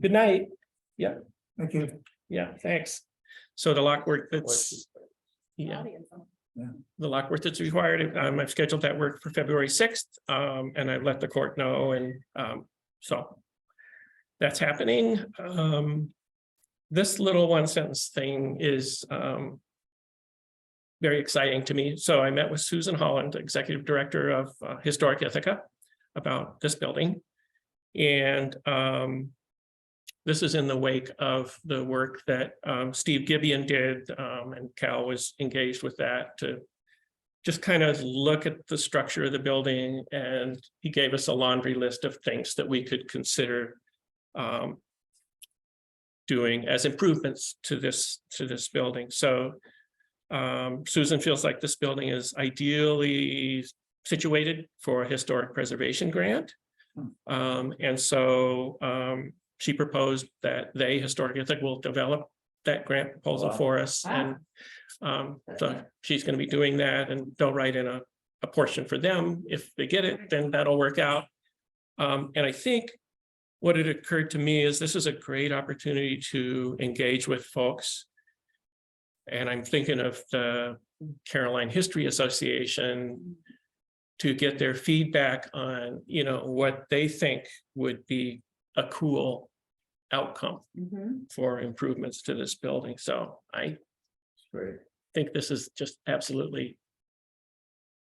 good night. Yeah, Thank you. yeah, thanks. So the lock work that's the lock work that's required, I've scheduled that work for February 6th, and I've let the court know, and so that's happening. This little one sentence thing is very exciting to me. So I met with Susan Holland, Executive Director of Historic Ithaca, about this building. And this is in the wake of the work that Steve Gibeon did, and Cal was engaged with that to just kind of look at the structure of the building. And he gave us a laundry list of things that we could consider doing as improvements to this building. So Susan feels like this building is ideally situated for a historic preservation grant. And so she proposed that Historic Ithaca will develop that grant proposal for us. And so she's going to be doing that, and they'll write in a portion for them. If they get it, then that'll work out. And I think what had occurred to me is this is a great opportunity to engage with folks. And I'm thinking of the Caroline History Association to get their feedback on, what they think would be a cool outcome for improvements to this building. So I think this is just absolutely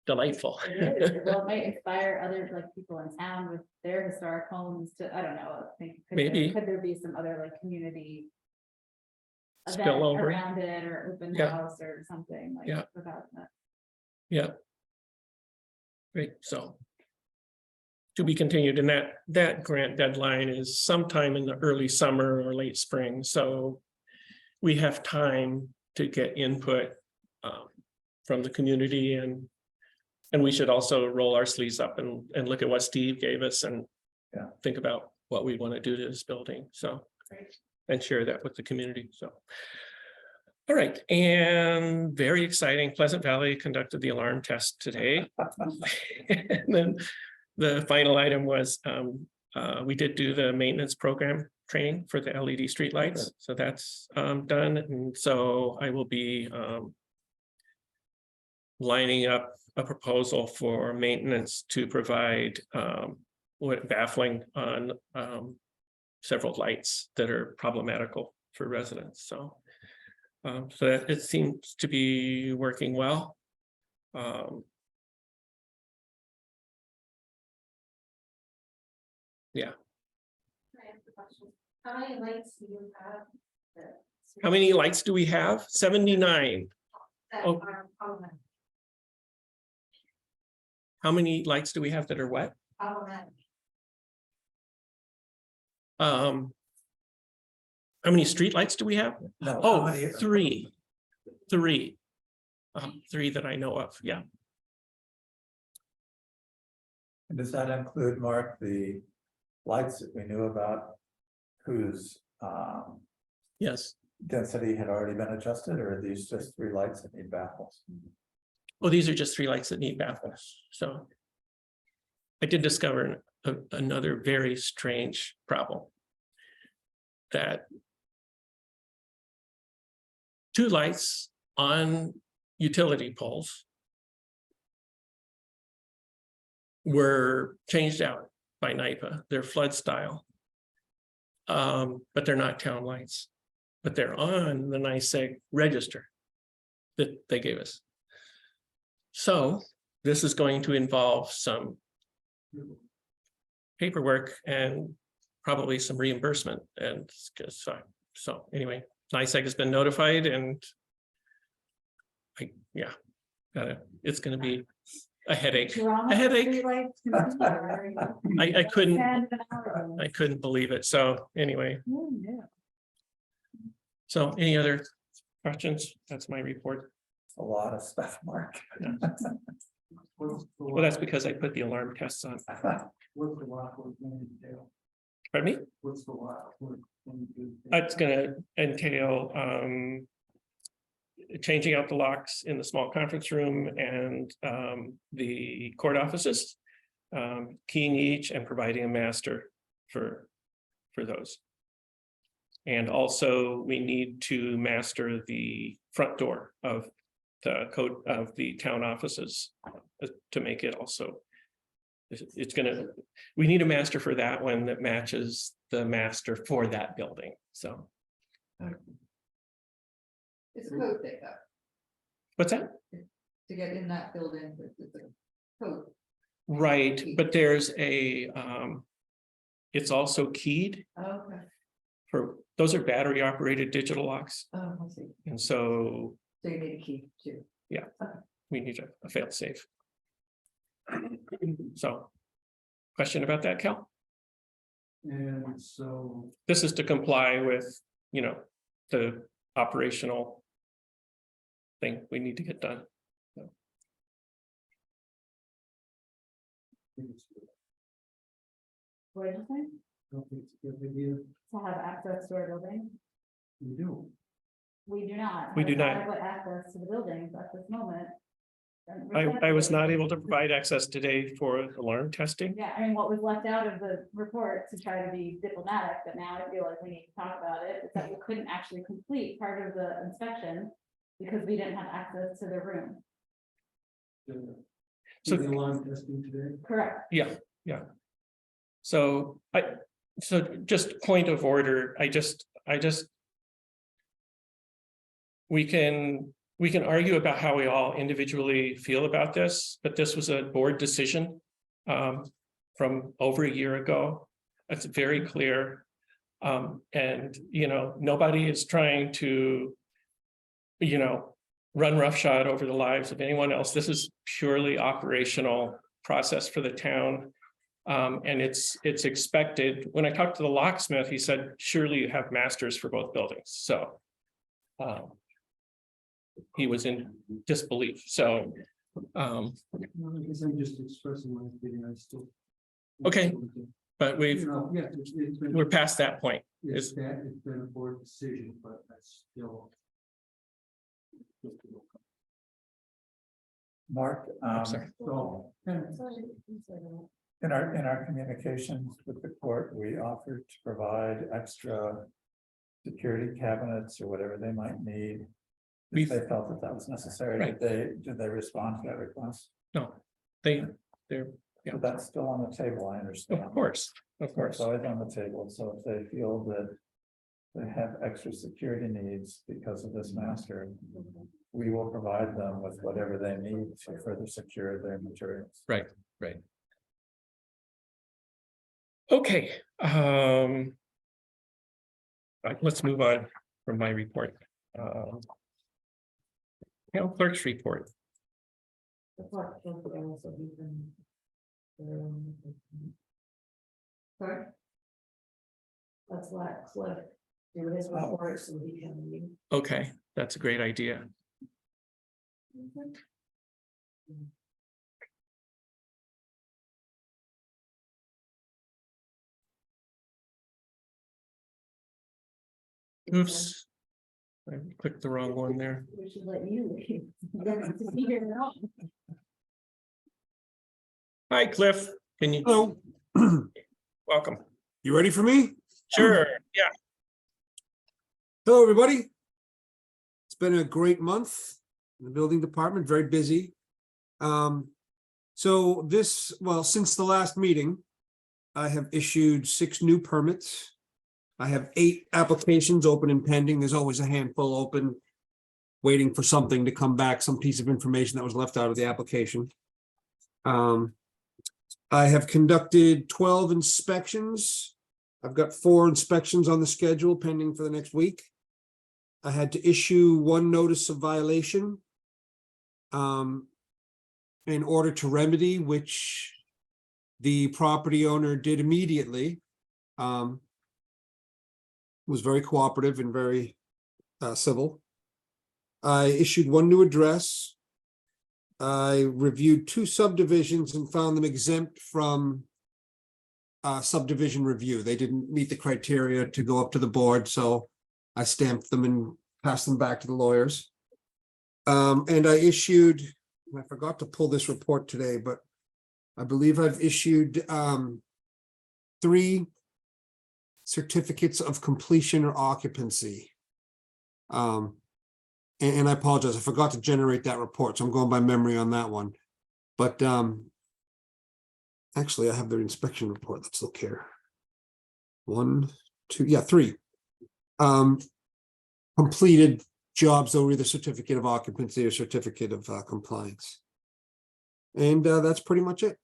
delightful. It is. Well, it might inspire other people in town with their historic homes to, I don't know, Maybe. could there be some other community event Spillover. around it, or open house or something about that? Yeah. Great, so to be continued, and that grant deadline is sometime in the early summer or late spring, so we have time to get input from the community, and we should also roll our sleeves up and look at what Steve gave us and think about what we want to do to this building, so and share that with the community. So all right, and very exciting, Pleasant Valley conducted the alarm test today. And then the final item was we did do the maintenance program training for the LED streetlights. So that's done. And so I will be lining up a proposal for maintenance to provide baffling on several lights that are problematical for residents. So that it seems to be working well. Yeah. How many lights do you have? How many lights do we have? 79. That Oh. are problematic? How many lights do we have that are what? Problematic. How many street lights do we have? No, Oh, how many- three. Three that I know of, yeah. And does that include, Mark, the lights that we knew about whose Yes. density had already been adjusted, or are these just 3 lights that need baffles? Well, these are just 3 lights that need baffles, so. I did discover another very strange problem. that 2 lights on utility poles were changed out by NIPA. They're flood style. But they're not town lights, but they're on the NYSEG register that they gave us. So this is going to involve some paperwork and probably some reimbursement, and it's just fine. So anyway, NYSEG has been notified, and it's gonna be a headache. Drama A headache. streetlights continue. I couldn't, And an hour. I couldn't believe it. So anyway, Oh, yeah. so any other questions? That's my report. A lot of stuff, Mark. Well, that's because I put the alarm tests on. What's the lot work gonna entail? Pardon me? What's the lot work gonna do? It's gonna entail changing out the locks in the small conference room and the court offices. Keying each and providing a master for those. And also we need to master the front door of the code of the town offices to make it also. It's gonna, we need a master for that one that matches the master for that building, so. It's a code thing, though, What's that? to get in that building, it's a code. Right, but there's a, it's also keyed Oh, okay, for, those are battery operated digital locks. oh, I see, And so so you need a key too. we need a fail safe. So, question about that, Cal? And so, This is to comply with, you know, the operational thing we need to get done. What did you say? don't think it's a good idea. To have access to our building? You do. We do not. We do have not. adequate access to the buildings at this moment. I was not able to provide access today for alarm testing. Yeah, I mean, what was left out of the report, to try to be diplomatic, but now I feel like we need to talk about it, is that we couldn't actually complete part of the inspection because we didn't have access to the room. So- The alarm testing today. Correct. Yeah. So just point of order, we can argue about how we all individually feel about this, but this was a board decision from over a year ago. It's very clear. And, you know, nobody is trying to, you know, run roughshod over the lives of anyone else. This is purely operational process for the town. And it's expected. When I talked to the locksmith, he said, surely you have masters for both buildings. So he was in disbelief. So No, I guess I'm just expressing my opinion, I still. Okay. but You know, yeah, it's been. we're past that point. It's been a board decision, but that's still. Mark, I'm sorry. So, in our communications with the court, we offered to provide extra security cabinets or whatever they might need. If they felt that was necessary, Right. did they respond to that request? No, they're, yeah. But that's still on the table, I understand. of course. It's always on the table, so if they feel that they have extra security needs because of this master, we will provide them with whatever they need to further secure their materials. Right. Okay. Right, let's move on from my report. Town clerk's report. Sorry? Let's let Cliff do his report so he can. Okay, that's a great idea. Oops. I clicked the wrong one there. We should let you leave. You don't have to be here at all. Hi, Cliff. Can you? Hello, Welcome. you ready for me? Sure, yeah. Hello, everybody. It's been a great month in the building department, very busy. So this, well, since the last meeting, I have issued 6 new permits. I have 8 applications open and pending. There's always a handful open, waiting for something to come back, some piece of information that was left out of the application. I have conducted 12 inspections. I've got 4 inspections on the schedule pending for the next week. I had to issue 1 notice of violation in order to remedy, which the property owner did immediately. Was very cooperative and very civil. I issued 1 new address. I reviewed 2 subdivisions and found them exempt from subdivision review. They didn't meet the criteria to go up to the board, so I stamped them and passed them back to the lawyers. And I issued, I forgot to pull this report today, but I believe I've issued 3 certificates of completion or occupancy. And I apologize, I forgot to generate that report, so I'm going by memory on that one. But actually, I have their inspection report. Let's look here. 1, 2, yeah, 3. Completed jobs that were either certificate of occupancy or certificate of compliance. And that's pretty much it.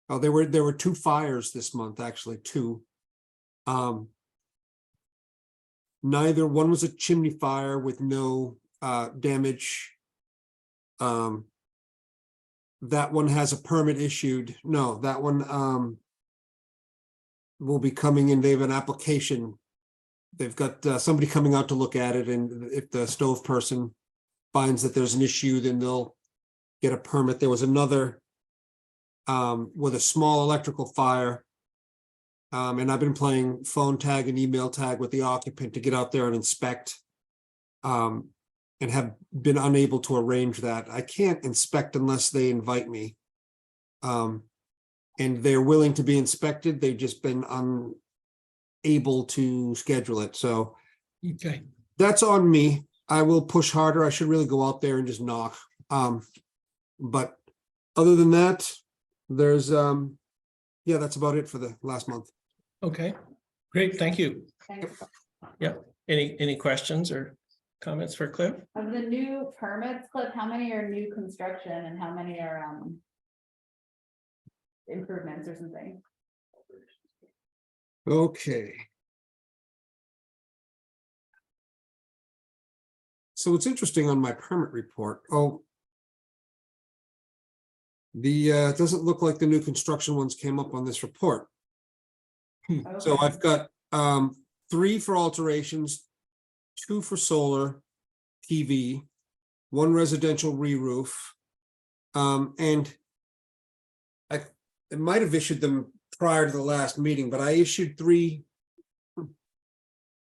Oh, there were 2 fires this month, actually 2. Neither one was a chimney fire with no damage. That one has a permit issued. No, that one will be coming in. They have an application. They've got somebody coming out to look at it, and if the stove person finds that there's an issue, then they'll get a permit. There was another with a small electrical fire. And I've been playing phone tag and email tag with the occupant to get out there and inspect. And have been unable to arrange that. I can't inspect unless they invite me. And they're willing to be inspected. They've just been unable to schedule it. So Okay, that's on me. I will push harder. I should really go out there and just knock. But other than that, there's yeah, that's about it for the last month. okay, great, thank you. Thanks. Any questions or comments for Cliff? Of the new permits, Cliff, how many are new construction and how many are improvements or something? Okay. So it's interesting on my permit report. Oh. It doesn't look like the new construction ones came up on this report. So Okay. I've got 3 for alterations, 2 for solar PV, 1 residential re-roof. And I might have issued them prior to the last meeting, but I issued 3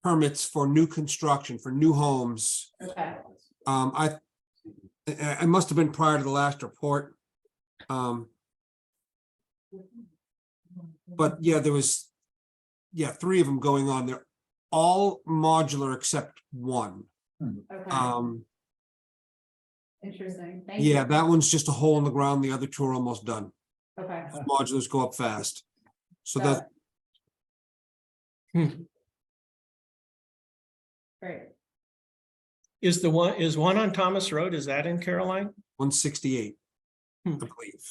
permits for new construction, for new homes. Okay, I must have been prior to the last report. But yeah, there was 3 of them going on. They're all modular except 1. okay, interesting, thank you. Yeah, that one's just a hole in the ground. The other 2 are almost done. Okay. Modulars go up fast. So Got that, Great, Is one on Thomas Road, is that in Caroline? 168, I Hmm. believe.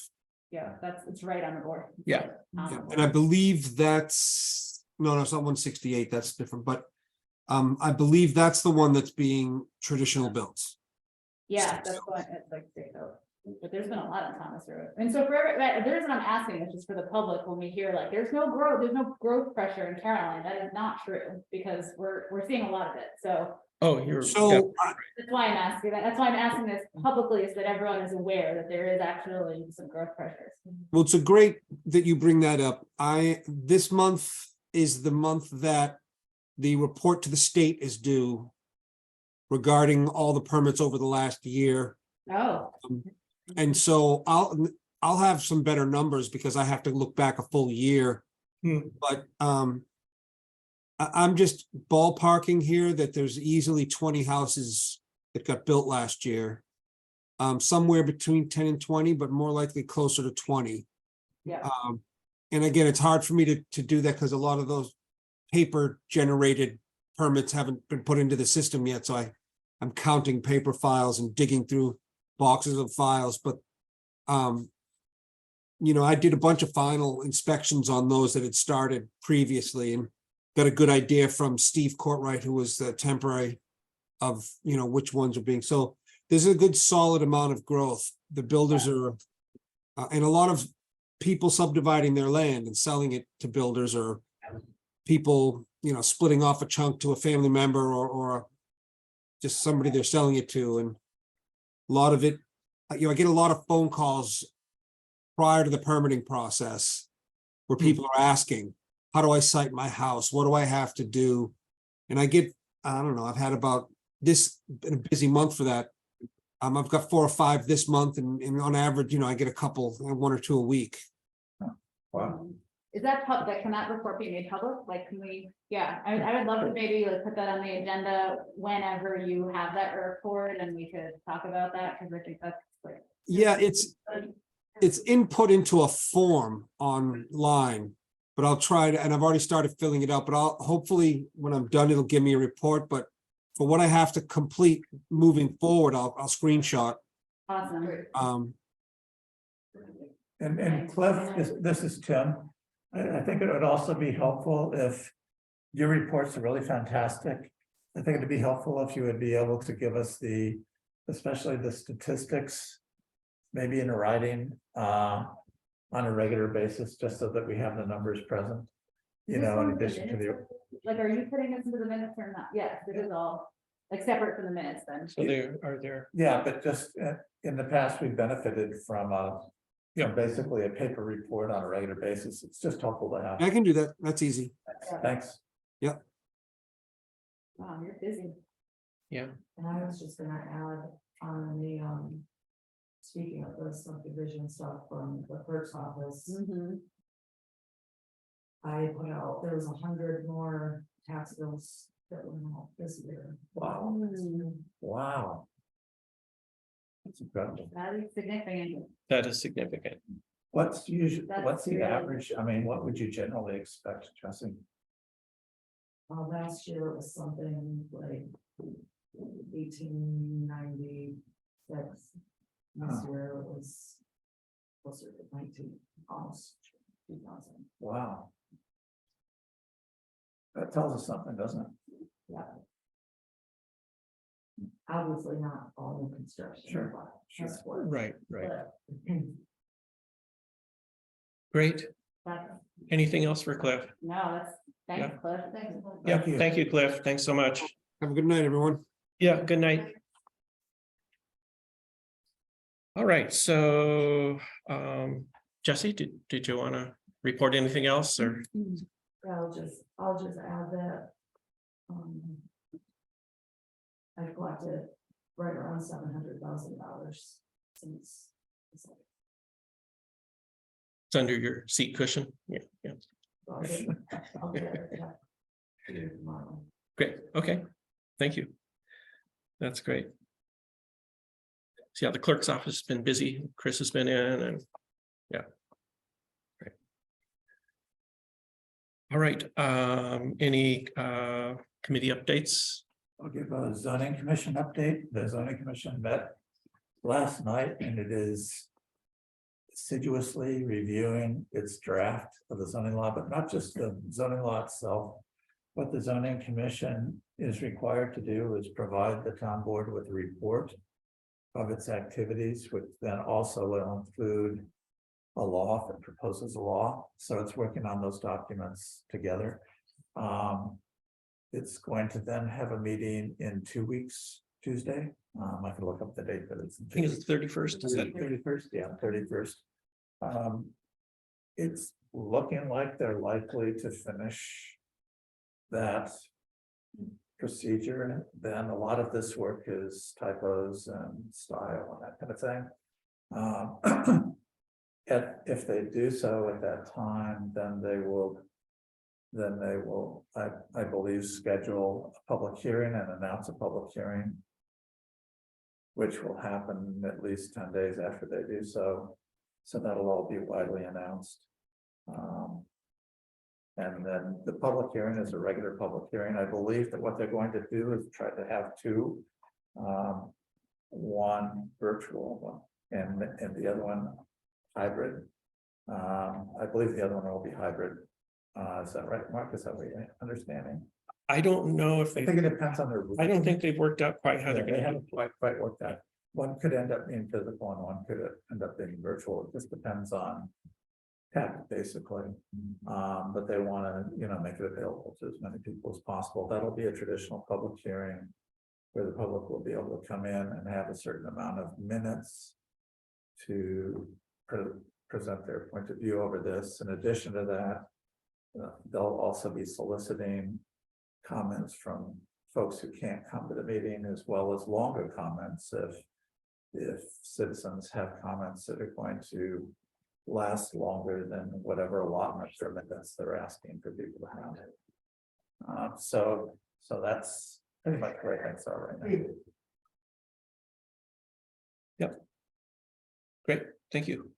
yeah, it's right on the board. Yeah. Yeah, and I believe that's, no, it's not 168, that's different, but I believe that's the one that's being traditional built. Yeah, that's what, it's like, but there's been a lot on Thomas Road. And so the reason I'm asking is just for the public, when we hear like, there's no growth pressure in Caroline, that is not true, because we're seeing a lot of it, so. Oh, you're. So That's why I'm asking that, that's why I'm asking this publicly, is that everyone is aware that there is actually some growth pressures. well, it's a great that you bring that up. This month is the month that the report to the state is due regarding all the permits over the last year. Oh, And so I'll have some better numbers because I have to look back a full year. Hmm. But I'm just ballparking here that there's easily 20 houses that got built last year. Somewhere between 10 and 20, but more likely closer to 20. Yeah. And again, it's hard for me to do that because a lot of those paper generated permits haven't been put into the system yet, so I'm counting paper files and digging through boxes of files, but you know, I did a bunch of final inspections on those that had started previously and got a good idea from Steve Courtwright, who was the temporary of, you know, which ones are being, so there's a good solid amount of growth. The builders are, and a lot of people subdividing their land and selling it to builders, or people, you know, splitting off a chunk to a family member or just somebody they're selling it to. And a lot of it, you know, I get a lot of phone calls prior to the permitting process where people are asking, how do I site my house? What do I have to do? And I get, I don't know, I've had about this, been a busy month for that. I've got 4 or 5 this month, and on average, you know, I get a couple, 1 or 2 a week. Wow. Is that can that report be made public? Like, can we, yeah, I would love to maybe like put that on the agenda whenever you have that report and we could talk about that, because I think that's like. Yeah, it's input into a form online, but I'll try to, and I've already started filling it out, but I'll hopefully when I'm done, it'll give me a report, but for what I have to complete moving forward, I'll screenshot. Awesome. And Cliff, this is Tim. I think it would also be helpful if your reports are really fantastic. I think it'd be helpful if you would be able to give us especially the statistics, maybe in writing, on a regular basis, just so that we have the numbers present. You know, in addition to the. Like, are you putting this into the minutes or not? Yes, it is all like separate from the minutes then. So there. Yeah, but just in the past, we benefited from basically a paper report on a regular basis. It's just helpful to have. I can do that. That's easy. Thanks. Wow, you're busy. Yeah, And I was just gonna add on the, speaking of the subdivision stuff from the clerk's office, I put out, there was 100 more tax bills that went out this year. Wow. Wow. That's incredible. That is significant. that is significant. What's usually, That's what's the really- average? I mean, what would you generally expect, Jesse? Last year it was something like 1896. This year it was closer to 19, almost 2000. Wow. That tells us something, doesn't it? Yeah. Obviously not all new construction. Sure, but sure. that's what- Right. but- Great. That's, Anything else for Cliff? no, thanks, Cliff. Thanks. Yeah, you. thank you, Cliff. Thanks so much. Have a good night, everyone. Yeah, good night. All right, so Jesse, did you want to report anything else or? I'll just add that. I collected right around $700,000 since. It's under your seat cushion? Yeah, yeah. I'll get it, yeah. Tomorrow. Great, okay, thank you. That's great. So yeah, the clerk's office has been busy. Chris has been in and yeah. Great. All right, any committee updates? I'll give a zoning commission update. The zoning commission met last night and it is assiduously reviewing its draft of the zoning law, but not just the zoning law itself. What the zoning commission is required to do is provide the town board with a report of its activities, which then also will include a law that proposes a law. So it's working on those documents together. It's going to then have a meeting in 2 weeks, Tuesday. I can look up the date, but it's. I think it's the 31st. Is that 31st, yeah, 31st. It's looking like they're likely to finish that procedure. Then a lot of this work is typos and style and that kind of thing. If they do so at that time, then they will then they will, I believe, schedule a public hearing and announce a public hearing. Which will happen at least 10 days after they do so. So that'll all be widely announced. And then the public hearing is a regular public hearing. I believe that what they're going to do is try to have two. One virtual one and the other one hybrid. I believe the other one will be hybrid. Is that right, Mark? Is that what you're understanding? I don't know if I they, think it depends on their. I don't think they've worked out quite how they're They gonna do. haven't quite worked out. One could end up being physical and one could end up being virtual. It just depends on tech, basically. But they want to, make it available to as many people as possible. That'll be a traditional public hearing where the public will be able to come in and have a certain amount of minutes to present their point of view over this. In addition to that, they'll also be soliciting comments from folks who can't come to the meeting, as well as longer comments if citizens have comments that are going to last longer than whatever allotment for minutes they're asking for people to have. So that's pretty much where things are right now. Yep. Great, thank you.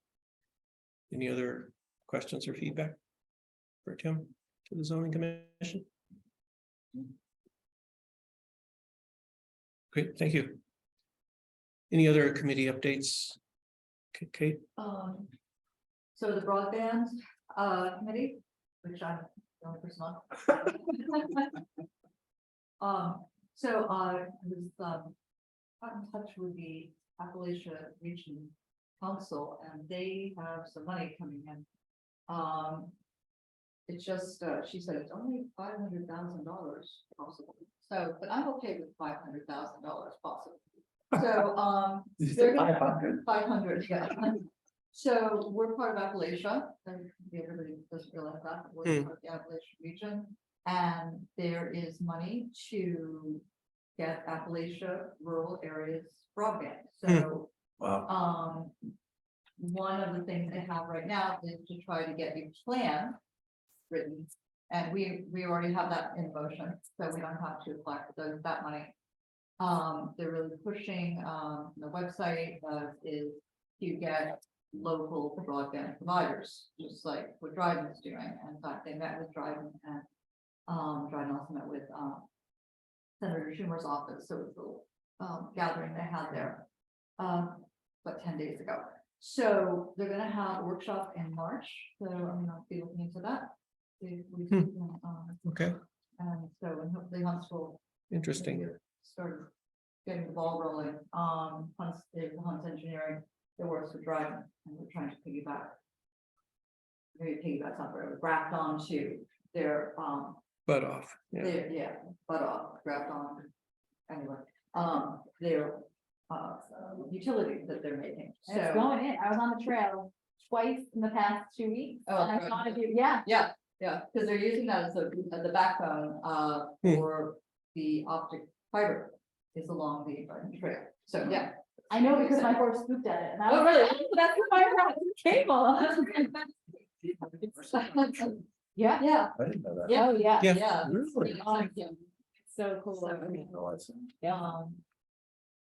Any other questions or feedback for Tim to the zoning commission? Great, thank you. Any other committee updates? Kate? So the broadband, committee, which I'm the only person on. So I was, got in touch with the Appalachia Region Council, and they have some money coming in. It's just, she said it's only $500,000 possible. So, but I'm okay with $500,000 possible. So, they're gonna 500, yeah. So we're part of Appalachia, and everybody doesn't realize that, but we're part of the Appalachian region. And there is money to get Appalachia rural areas broadband. So, Wow. one of the things they have right now is to try to get a plan written. And we already have that in motion, so we don't have to apply for that money. They're really pushing, the website, is to get local broadband providers, just like what Dryden is doing. In fact, they met with Dryden and, Dryden also met with, Senator Schumer's office, so it's a little, gathering they had there, about 10 days ago. So they're gonna have a workshop in March, so I'm gonna be looking into that. Okay, And so, and hopefully Huntsville interesting. started getting the ball rolling. Hunts Engineering, that works with Dryden, and we're trying to piggyback. Maybe piggyback's not very, graft on to their, Butt off. Yeah. their, butt off, graft on. Anyway, their, utilities that they're making. And it's going in. I was on the trail twice in the past 2 weeks. Oh, And I good. saw it, yeah. Yeah, because they're using that as the backbone, for the optic fiber is along the trail. So, yeah. I know because my horse spooked at it. And I Oh, was really? like, "Oh, that's the fiber cable." Yeah. Yeah, I didn't know that. Yeah. Oh, yeah. Yeah. yeah. Really? So cool. So, I didn't realize that. Yeah.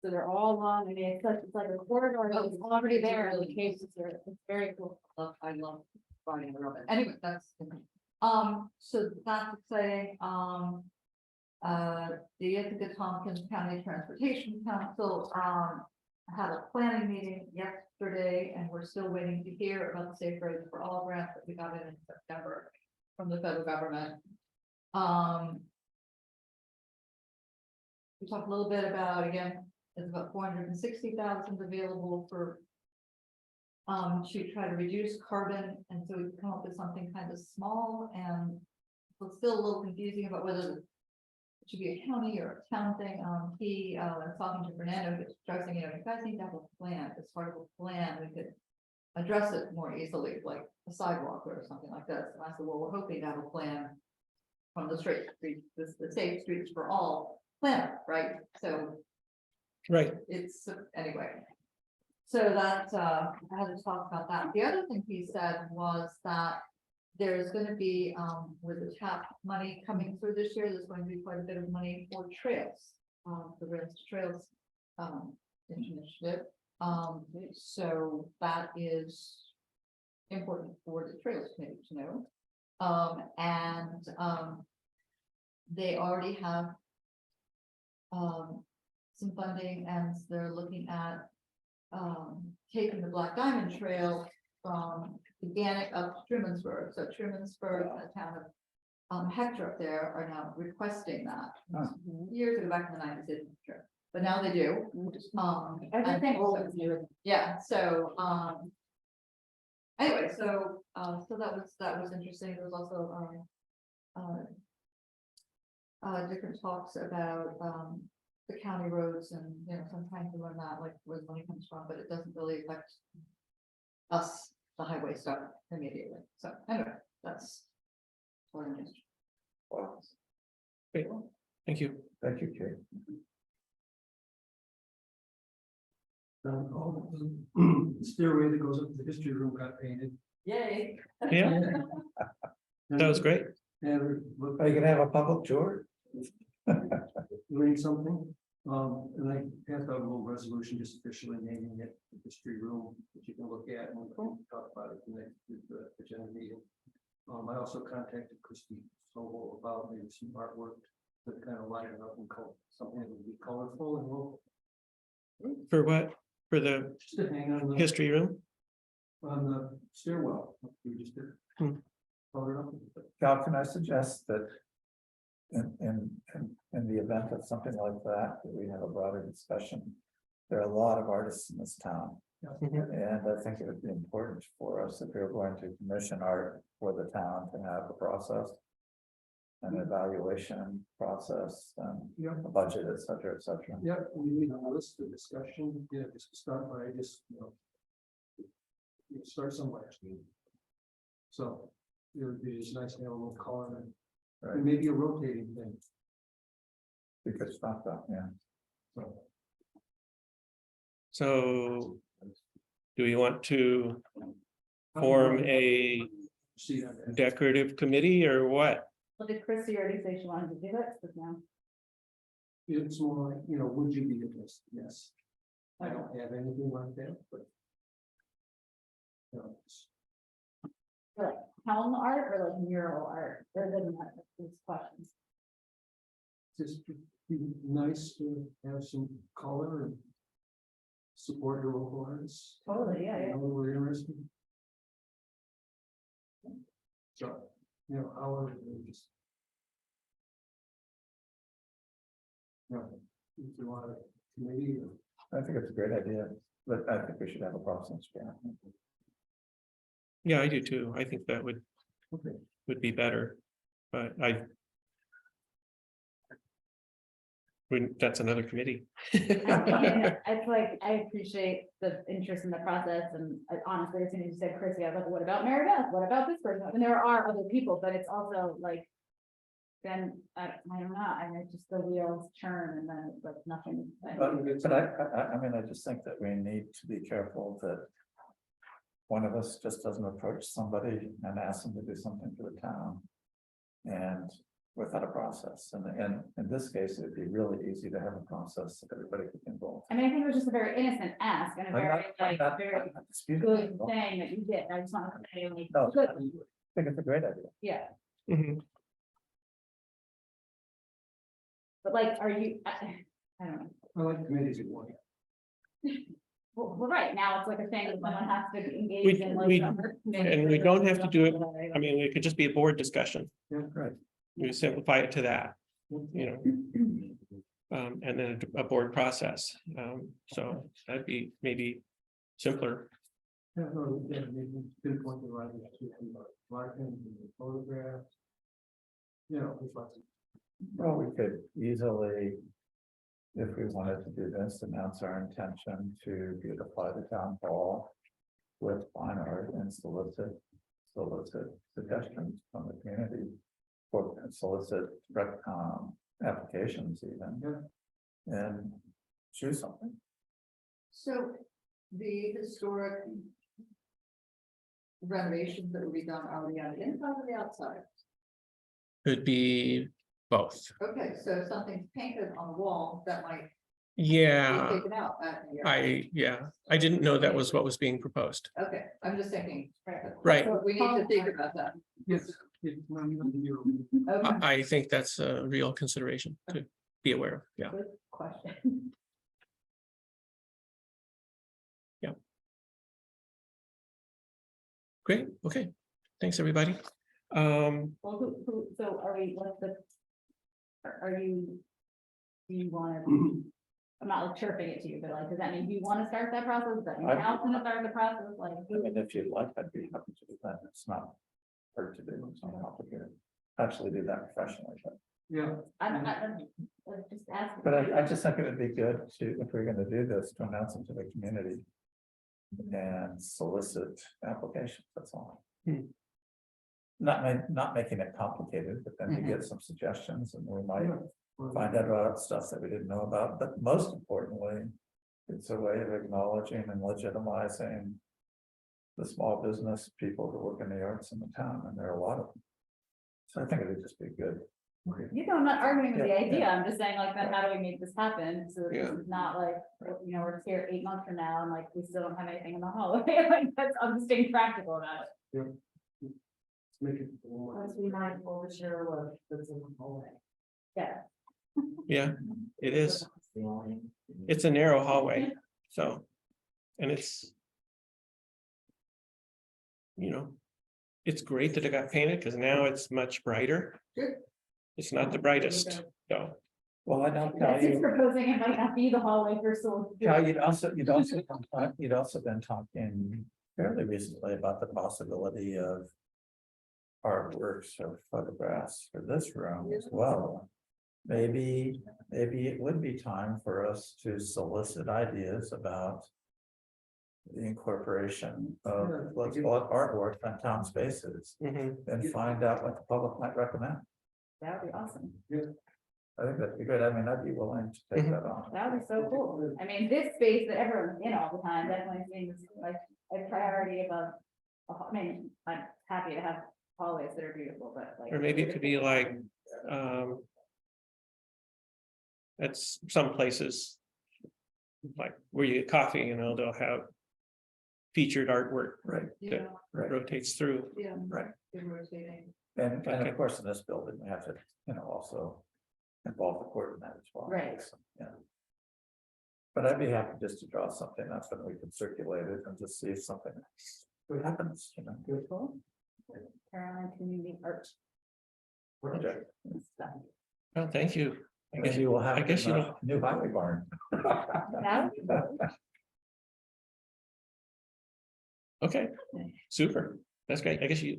So they're all along, I mean, it's like a corridor, Oh, it's already there, the cases are, it's very cool. I love finding the rubber. Anyway, that's, so that's exciting. The Ithaca Tompkins County Transportation Council, had a planning meeting yesterday, and we're still waiting to hear about the Safe Roads for All grant that we got in September from the federal government. We talked a little bit about, again, there's about 460,000 available for to try to reduce carbon, and so we've come up with something kind of small, and it's still a little confusing about whether it should be a county or a town thing. He was talking to Fernando, stressing, you guys need to have a plan. As part of a plan, we could address it more easily, like a sidewalk or something like this. And I said, well, we're hoping to have a plan from the street, the Safe Streets for All plan, right? So Right. it's, anyway. So that, I had to talk about that. The other thing he said was that there's gonna be, with the TAP money coming through this year, there's going to be quite a bit of money for trails. The Rails to Trails, initiative. So that is important for the Trails Committee to know. They already have some funding, and they're looking at taking the Black Diamond Trail from Organic up to Trumansburg. So Trumansburg, the town of Hector up there are now requesting that. Huh. Years ago, back in the 90s, they didn't, sure, but now they do. Everything and old is new. Yeah, so, anyway, so that was interesting. There was also, different talks about, the county roads, and, you know, sometimes we learn that, like, where the money comes from, but it doesn't really affect us, the highway stuff immediately. So anyway, that's what it is. Wow. Great. Thank you. Thank you, Kate. The stairway that goes up to the history room got painted. Yay. Yeah, that was great. And Are you gonna have a public tour? doing something, and I passed out a little resolution just officially naming it the history room that you can look at, and we can talk about it next with the agenda meeting. I also contacted Christie Sobel about maybe some artwork to kind of light it up and color, something that would be colorful and we'll For what? For the just to hang on the, history room? on the stairwell. We just did. Hmm. Color it up. Cal, can I suggest that in the event of something like that we have a broader discussion? There are a lot of artists in this town. Mhm. And I think it would be important for us, if we we're going to commission art for the town, to have a process. An evaluation process and Yeah. a budget, et cetera, et cetera. Yeah, we need a list of discussion, yeah, just start by just, you start somewhere. So it would be just nice to have a little color and Right, maybe a rotating thing, we could stop that, yeah. so. So do we want to form a See that. decorative committee or what? Well, did Chrissy already say she wanted to do it? But no. It's more like, would you be interested? Yes. I don't have anything like that, but. It's- Like town art or like mural art? Or doesn't matter, these questions. Just be nice to have some color and support your local artists. Totally, yeah, yeah. We're interested. So, however, we just. If you want a committee, I think it's a great idea, but I think we should have a process, yeah. Yeah, I do too. I think that okay, would be better, but that's another committee. I mean, it's like, I appreciate the interest in the process, and honestly, as soon as you said Chrissy, I was like, what about Mary Beth? What about this person? And there are other people, but it's also like. Then, I don't know, I mean, just the wheels churn and then it's like nothing. But I mean, I just think that we need to be careful that. One of us just doesn't approach somebody and ask them to do something for the town. And without a process, and in this case, it'd be really easy to have a process that everybody could be involved. I mean, I think it was just a very innocent ask and a very, very not disputing good it at all. thing that you did. I just want to say, like, No, I good, think it's a great idea. yeah, Mhm. but like, are you, I don't know. I like committees at one. Well, right now, it's like a thing that someone has to engage in. like, we- some committee and we for don't have to do it- something. I mean, it could just be a board discussion. Yeah, Right. We simplify it to that, and then a board process. So that'd be maybe simpler. Yeah, no, yeah, maybe pinpoint the right issue, markings and the photographs. There's lots of. Well, we could easily, if we wanted to do this, announce our intention to beautify the town hall with fine art and solicit suggestions from the community, or solicit applications even, and choose something. So the historic renovations that would be done already on the inside or the outside? Could be both. Okay, so if something's painted on the wall, that might be Yeah, taken out that year. I didn't know that was what was being proposed. Okay, I'm just thinking. Right. So we need to think about that. Yes. Okay, I think that's a real consideration to be aware of. Yeah. good question. Great. Okay. Thanks, everybody. Well, so are we, what's the? Are you? Do you wanna? I'm not like chirping it to you, but like, does that mean you wanna start that process? Does that mean I- Al's gonna start the process, like? I mean, if you'd like, I'd be happy to do that. It's not hard to do. It's not complicated. Actually do that professionally, but. Yeah. I'm just asking. But I just think it would be good to, if we're gonna do this, to announce it to the community. And solicit applications, that's all. Hmm. Not making it complicated, but then to get some suggestions and we might find out about stuff that we didn't know about, but most importantly. It's a way of acknowledging and legitimizing. The small business people who work in the arts in the town, and there are a lot of them. So I think it would just be good. You know, I'm not arguing with the Yeah, idea, yeah. I'm just saying like, then how do we make this happen? So that this Yeah. is not like, you know, we're here 8 months from now and like, we still don't have anything in the hallway, like, that's, I'm just being practical about it. Make it more. Let's be mindful to share what that's in the hallway. Yeah, Yeah, it is. It's a narrow hallway, so. And it's. You know. It's great that it got painted because now it's much brighter. Good. It's not the brightest, so. Well, I don't tell that's just you, proposing it might not be the hallway for so. Cal, you'd also been talking fairly recently about the possibility of. Artworks or photographs for this room as well. Maybe it would be time for us to solicit ideas about. The incorporation of, let's call it artwork on town spaces, Mhm. and find out what the public might recommend. That would be awesome. I think that'd be good. I mean, I'd be willing to take that on. That would be so cool. I mean, this space that everyone's in all the time, definitely seems like a priority above. I mean, I'm happy to have hallways that are beautiful, but like. Or maybe it could be like, It's some places. Like where you get coffee, you know, they'll have. Featured artwork Right, that right. rotates through. Yeah. Right. Good rotating. And Okay. of course, in this building, we have to, also. Involve the court in that as well. Right. So, yeah. But I'd be happy just to draw something up and we can circulate it and just see if something. What happens, Carolina Community Art. Project. Stuff. Oh, thank you. I guess Maybe we'll have. I guess you a don't. New highway barn. That would be cool. Okay, super. That's great. I guess you'll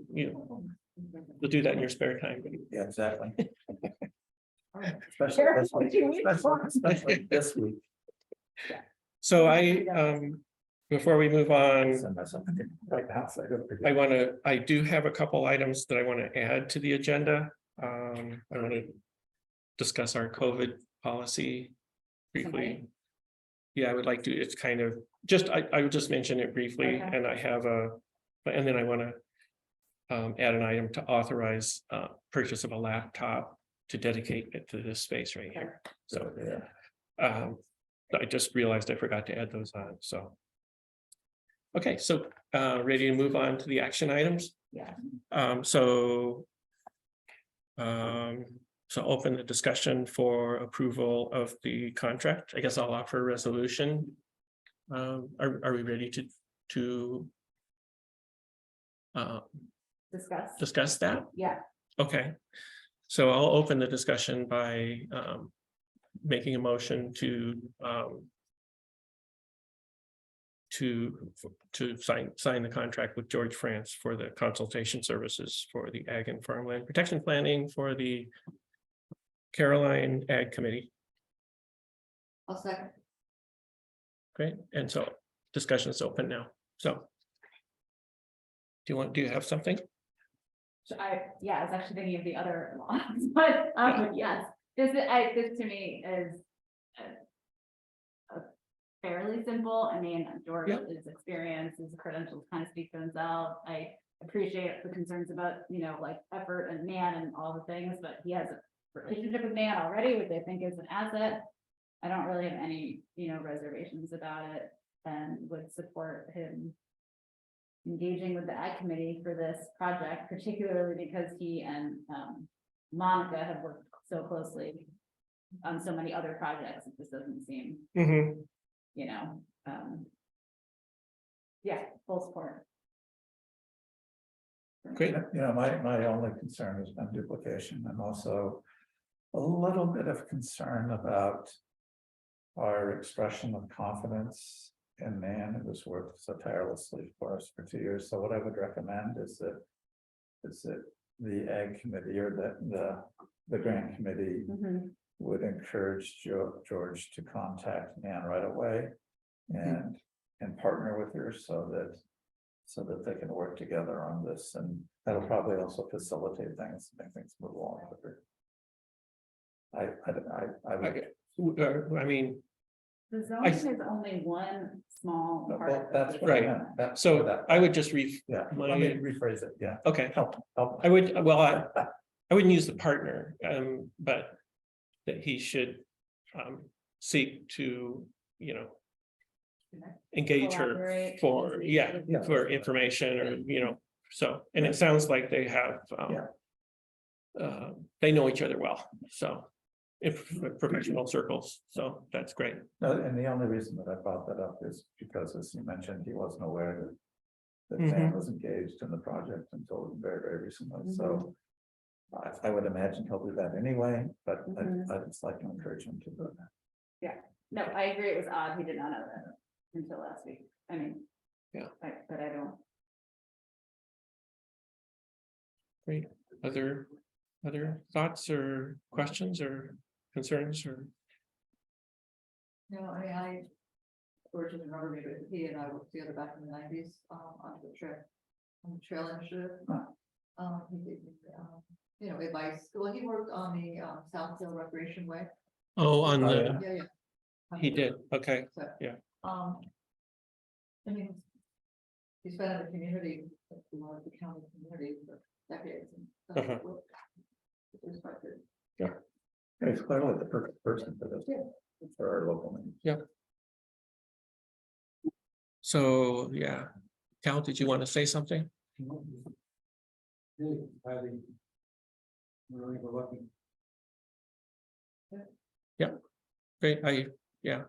do that in your spare time. Yeah, exactly. Especially Careful this what week, you wish for. especially this week. So before we move on, Send myself a right now, so I don't I forget. I do have a couple items that I want to add to the agenda. I want to discuss our COVID policy briefly. Yeah, I would like to, it's kind of, I would just mention it briefly, Okay. and I have and then I want to add an item to authorize purchase of a laptop to dedicate it to this space right here. So Yeah. I just realized I forgot to add those on, so. Okay, so ready to move on to the action items? Yeah. So open the discussion for approval of the contract. I guess I'll offer a resolution. Are we ready to discuss that? Yeah, Okay, so I'll open the discussion by making a motion to sign the contract with George France for the consultation services for the Ag and Farmland Protection Planning for the Caroline Ag Committee. I'll second. Great, and so discussion is open now, so. Do you have something? so I was actually thinking of the other laws, but yes, this to me is. fairly simple. I mean, George Yep. is experienced, his credentials kind of speak for themselves. I appreciate the concerns about, like effort and man and all the things, but he has a relationship with man already, which I think is an asset. I don't really have any, reservations about it and would support him engaging with the ag committee for this project, particularly because he and Monica have worked so closely on so many other projects. It just doesn't seem, Mhm. yeah, full support. Great. My only concern has been duplication and also a little bit of concern about our expression of confidence in man who has worked so tirelessly for us for 2 years. So what I would recommend is that the ag committee or the grant committee Mhm. would encourage George to contact Nan right away and partner with her so that they can work together on this, and that'll probably also facilitate things, make things move along quicker. I would, I mean, The zoning is only one small well, part. that's of what I Right. meant. That's so that. I would just Yeah, my- let me rephrase it, yeah. okay, Help. I would, well, I wouldn't use the partner, but that he should seek to, engage her Collaborate. for, Yeah. for information or, so, and it sounds like they have, they know each other well, so if professional circles, so that's great. No, and the only reason that I brought that up is because, as you mentioned, he wasn't aware that Mhm. Dan was engaged in the project until very, very recently, so. I would imagine he'll do that anyway, but I'd just like to encourage him to do that. No, I agree. It was odd. He did not know that until last week. I mean. Yeah. But I don't. Great. Other thoughts or questions or concerns or? No, I George doesn't remember me, but he and I worked together back in the 90s, on the trail initiative. He gave me, advice. Well, he worked on the, Southfield Recreation Way. Oh, on Oh, the, yeah. Yeah. he did, okay, So, yeah. I mean, he's been in the community, the county community for decades. And so Uh-huh. it was quite good. He's clearly the perfect person for this, for our local needs. So, yeah. Cal, did you want to say something? Highly. Really lucky. Great, yeah.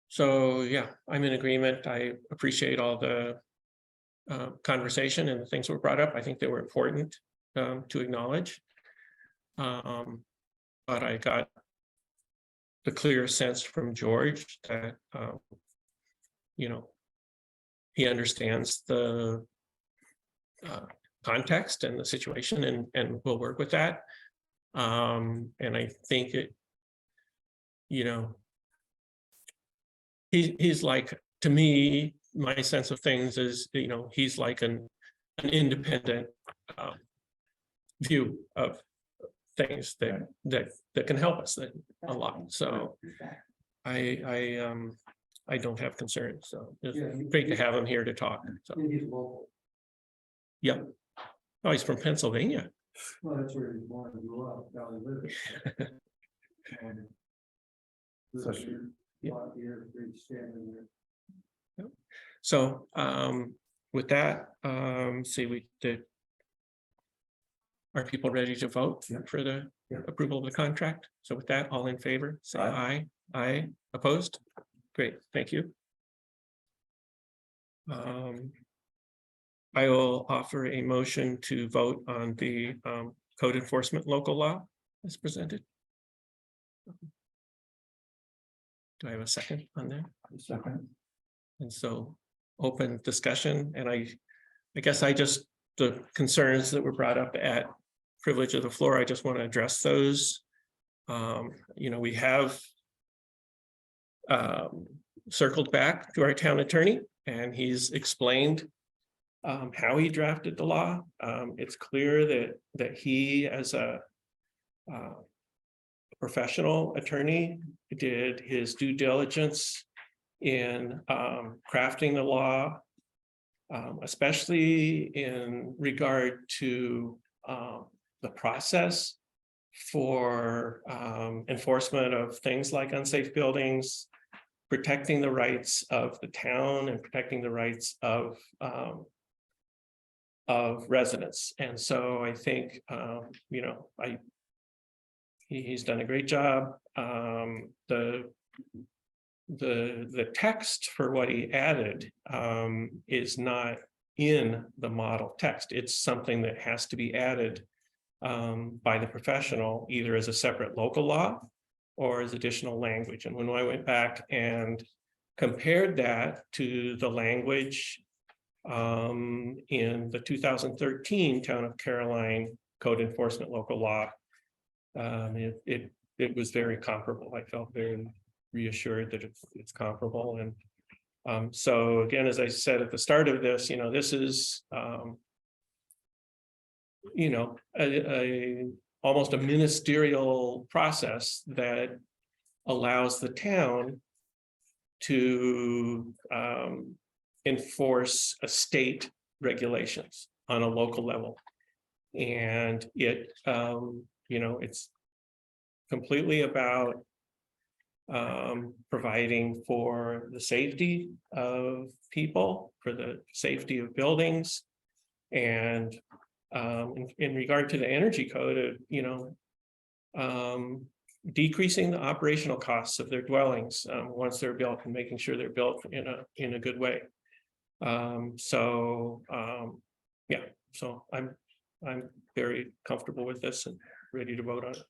So, yeah, I'm in agreement. I appreciate all the conversation and the things that were brought up. I think they were important to acknowledge. But I got the clear sense from George that, he understands the context and the situation and will work with that. And I think it, he's like, to me, my sense of things is, he's like an independent view of things that can help us a lot. So I don't have concerns. So it's great to have him here to talk. So, He's local. yep. Oh, he's from Pennsylvania. Well, that's where he's born and grew up, down in Liverpool. And So lived here, yeah. 5 years, great standing there. So with that, see, we did. Are people ready to vote Yeah. for the Yeah. approval of the contract? So with that, all in favor, say Aye. aye. Aye, opposed? Great, thank you. I will offer a motion to vote on the code enforcement local law as presented. Do I have a second on that? Second. And so open discussion, and I guess the concerns that were brought up at privilege of the floor, I just want to address those. We have circled back to our town attorney, and he's explained how he drafted the law. It's clear that he, as a professional attorney, did his due diligence in crafting the law. Especially in regard to the process for enforcement of things like unsafe buildings, protecting the rights of the town and protecting the rights of residents. And so I think, you know, he's done a great job. The text for what he added is not in the model text. It's something that has to be added by the professional, either as a separate local law or as additional language. And when I went back and compared that to the language in the 2013 Town of Caroline Code Enforcement Local Law, it was very comparable. I felt very reassured that it's comparable. And so again, as I said at the start of this, you know, this is you know, almost a ministerial process that allows the town to enforce a state regulations on a local level. And it, you know, it's completely about providing for the safety of people, for the safety of buildings. And in regard to the energy code, you know, decreasing the operational costs of their dwellings once they're built, and making sure they're built in a good way. Yeah, so I'm very comfortable with this and ready to vote on it.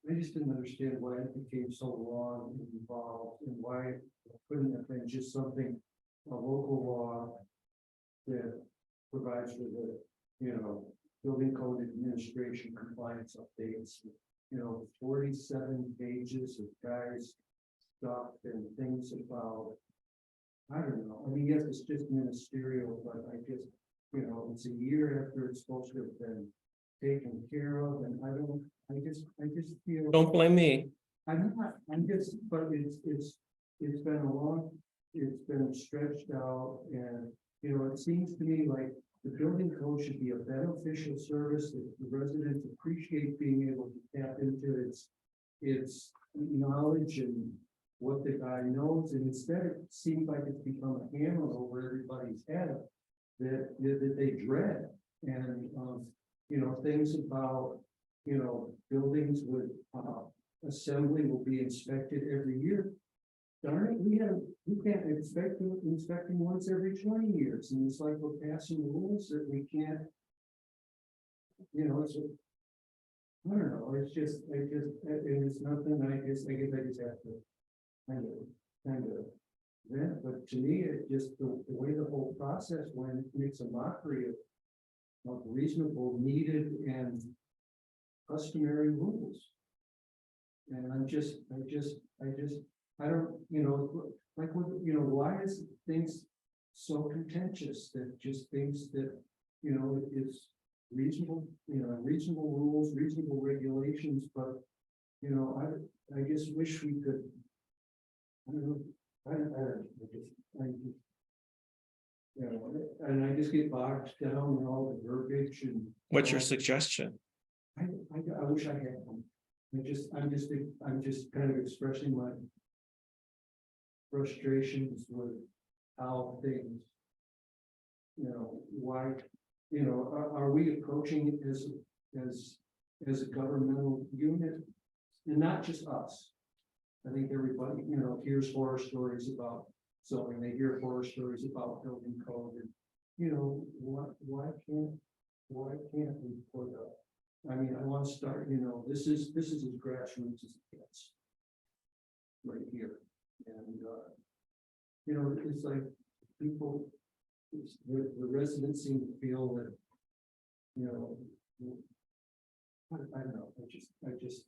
I just didn't understand why it became so long and involved, and why it couldn't have been just something, a local law that provides for the, you know, building code administration compliance updates. You know, 47 pages of guys stuff and things about, I don't know, I mean, yes, it's just ministerial, but I just, you know, it's a year after it's supposed to have been taken care of, and I just feel. Don't blame me. I'm just, but it's been a long, it's been stretched out, and, you know, it seems to me like the building code should be a beneficial service that the residents appreciate being able to tap into its knowledge and what the guy knows, and instead it seems like it's become a hammer over everybody's head that they dread. And you know, things about, you know, buildings with assembly will be inspected every year. Darn it, we can't expect inspecting once every 20 years, and it's like we're passing rules that we can't. You know, it's I don't know. It's just it's nothing. I guess I have to kind of. Yeah, but to me, it just the way the whole process went makes a mockery of reasonable, needed, and customary rules. And I don't, you know, like, you know, why is things so contentious that just things that, you know, it's reasonable, you know, reasonable rules, reasonable regulations, but, you know, I just wish we could, I don't know, you know, and I just get bogged down in all the verbiage and. What's your suggestion? I wish I had one. I'm just kind of expressing my frustrations with how things, you know, why, you know, are we approaching it as a governmental unit, and not just us? I think everybody, you know, hears horror stories about zoning, they hear horror stories about building code, and, you know, why can't we put up? I mean, I want to start, you know, this is as grassroots as it gets. Right here, and you know, it's like people, the residents seem to feel that, you know, I don't know, I just,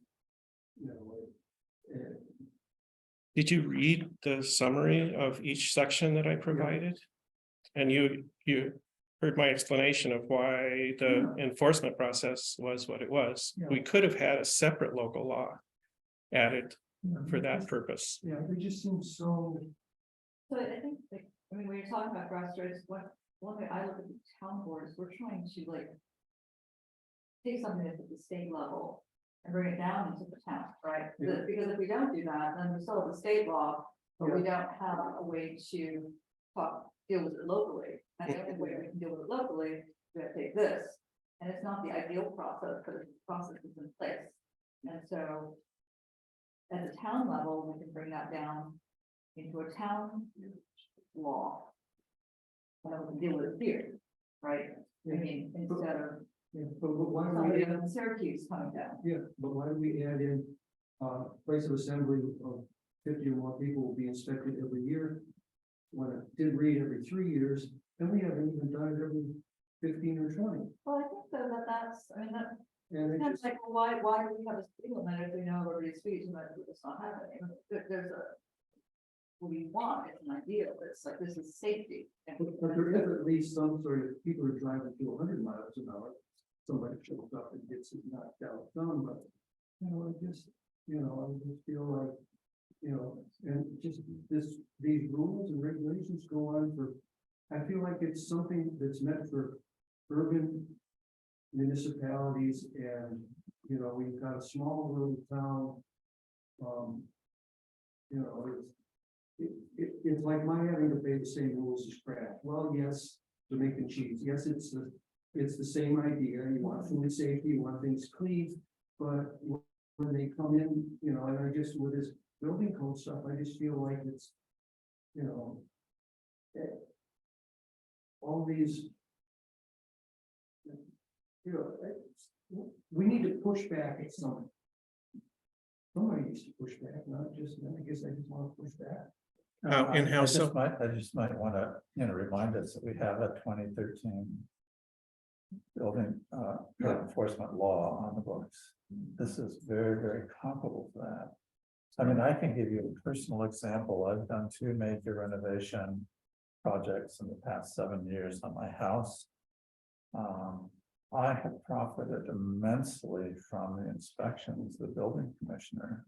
you know. Did you read the summary of each section that I provided? And you heard my explanation of why the enforcement process was what it was. Yeah. We could have had a separate local law added for that purpose. Yeah, it just seems so. So I think, like, I mean, when you're talking about grassroots, one way I look at the town boards, we're trying to like. Take something that's at the state level and bring it down into the town, right? Yeah. Because if we don't do that, then we still have the state law, but we don't have a way to deal with it locally. And the only way we can deal with it locally, we have to take this, and it's not the ideal process, but the process is in place. And so. At the town level, we can bring that down into a town law. And then we can deal with it here, right? I mean, instead of Yeah, but why do we somebody add, in Syracuse coming down. yeah, but why do we add in, place of assembly of 50 or more people will be inspected every year? When it did read every 3 years, then we haven't even done it every 15 or 20. Well, I think so that's, I mean, that, And it kind of just, like, well, why do we have a speed limit if we know everybody's speeds and it's not happening? There's a. What we want, it's an ideal, it's like, this is safety. but there is at least some sort of, people are driving to 100 miles an hour. Somebody shows up and gets it knocked out, done, but, I just feel like, and just these rules and regulations go on for, I feel like it's something that's meant for urban municipalities and, we've got a small little town. It's like my having to obey the same rules as Kraft. Well, yes, they're making cheese. Yes, it's the same idea. You want food safety, you want things clean, but when they come in, and I just, with this building code stuff, I just feel like it's, all these, we need to push back at something. Somebody needs to push back, not just, I guess I just want to push back. In-house, so I just might want to, remind us that we have a 2013 building code enforcement law on the books. This is very, very comparable to that. I mean, I can give you a personal example. I've done 2 major renovation projects in the past 7 years on my house. I have profited immensely from the inspections of the building commissioner.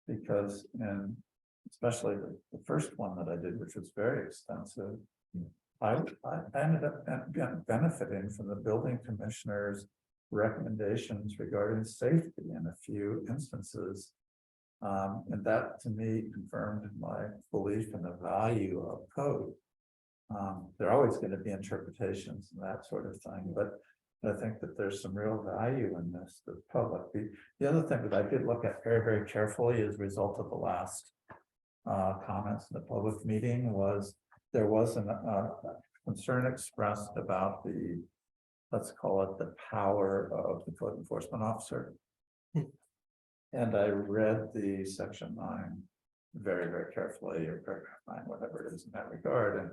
Because especially the first one that I did, which was very extensive, I ended up benefiting from the building commissioner's recommendations regarding safety in a few instances. And that to me confirmed my belief in the value of code. There are always going to be interpretations and that sort of thing, but I think that there's some real value in this, the public. The other thing that I did look at very, very carefully as a result of the last comments in the public meeting was there was a concern expressed about the, let's call it the power of the code enforcement officer. And I read the section 9 very, very carefully, or paragraph 9, whatever it is in that regard. And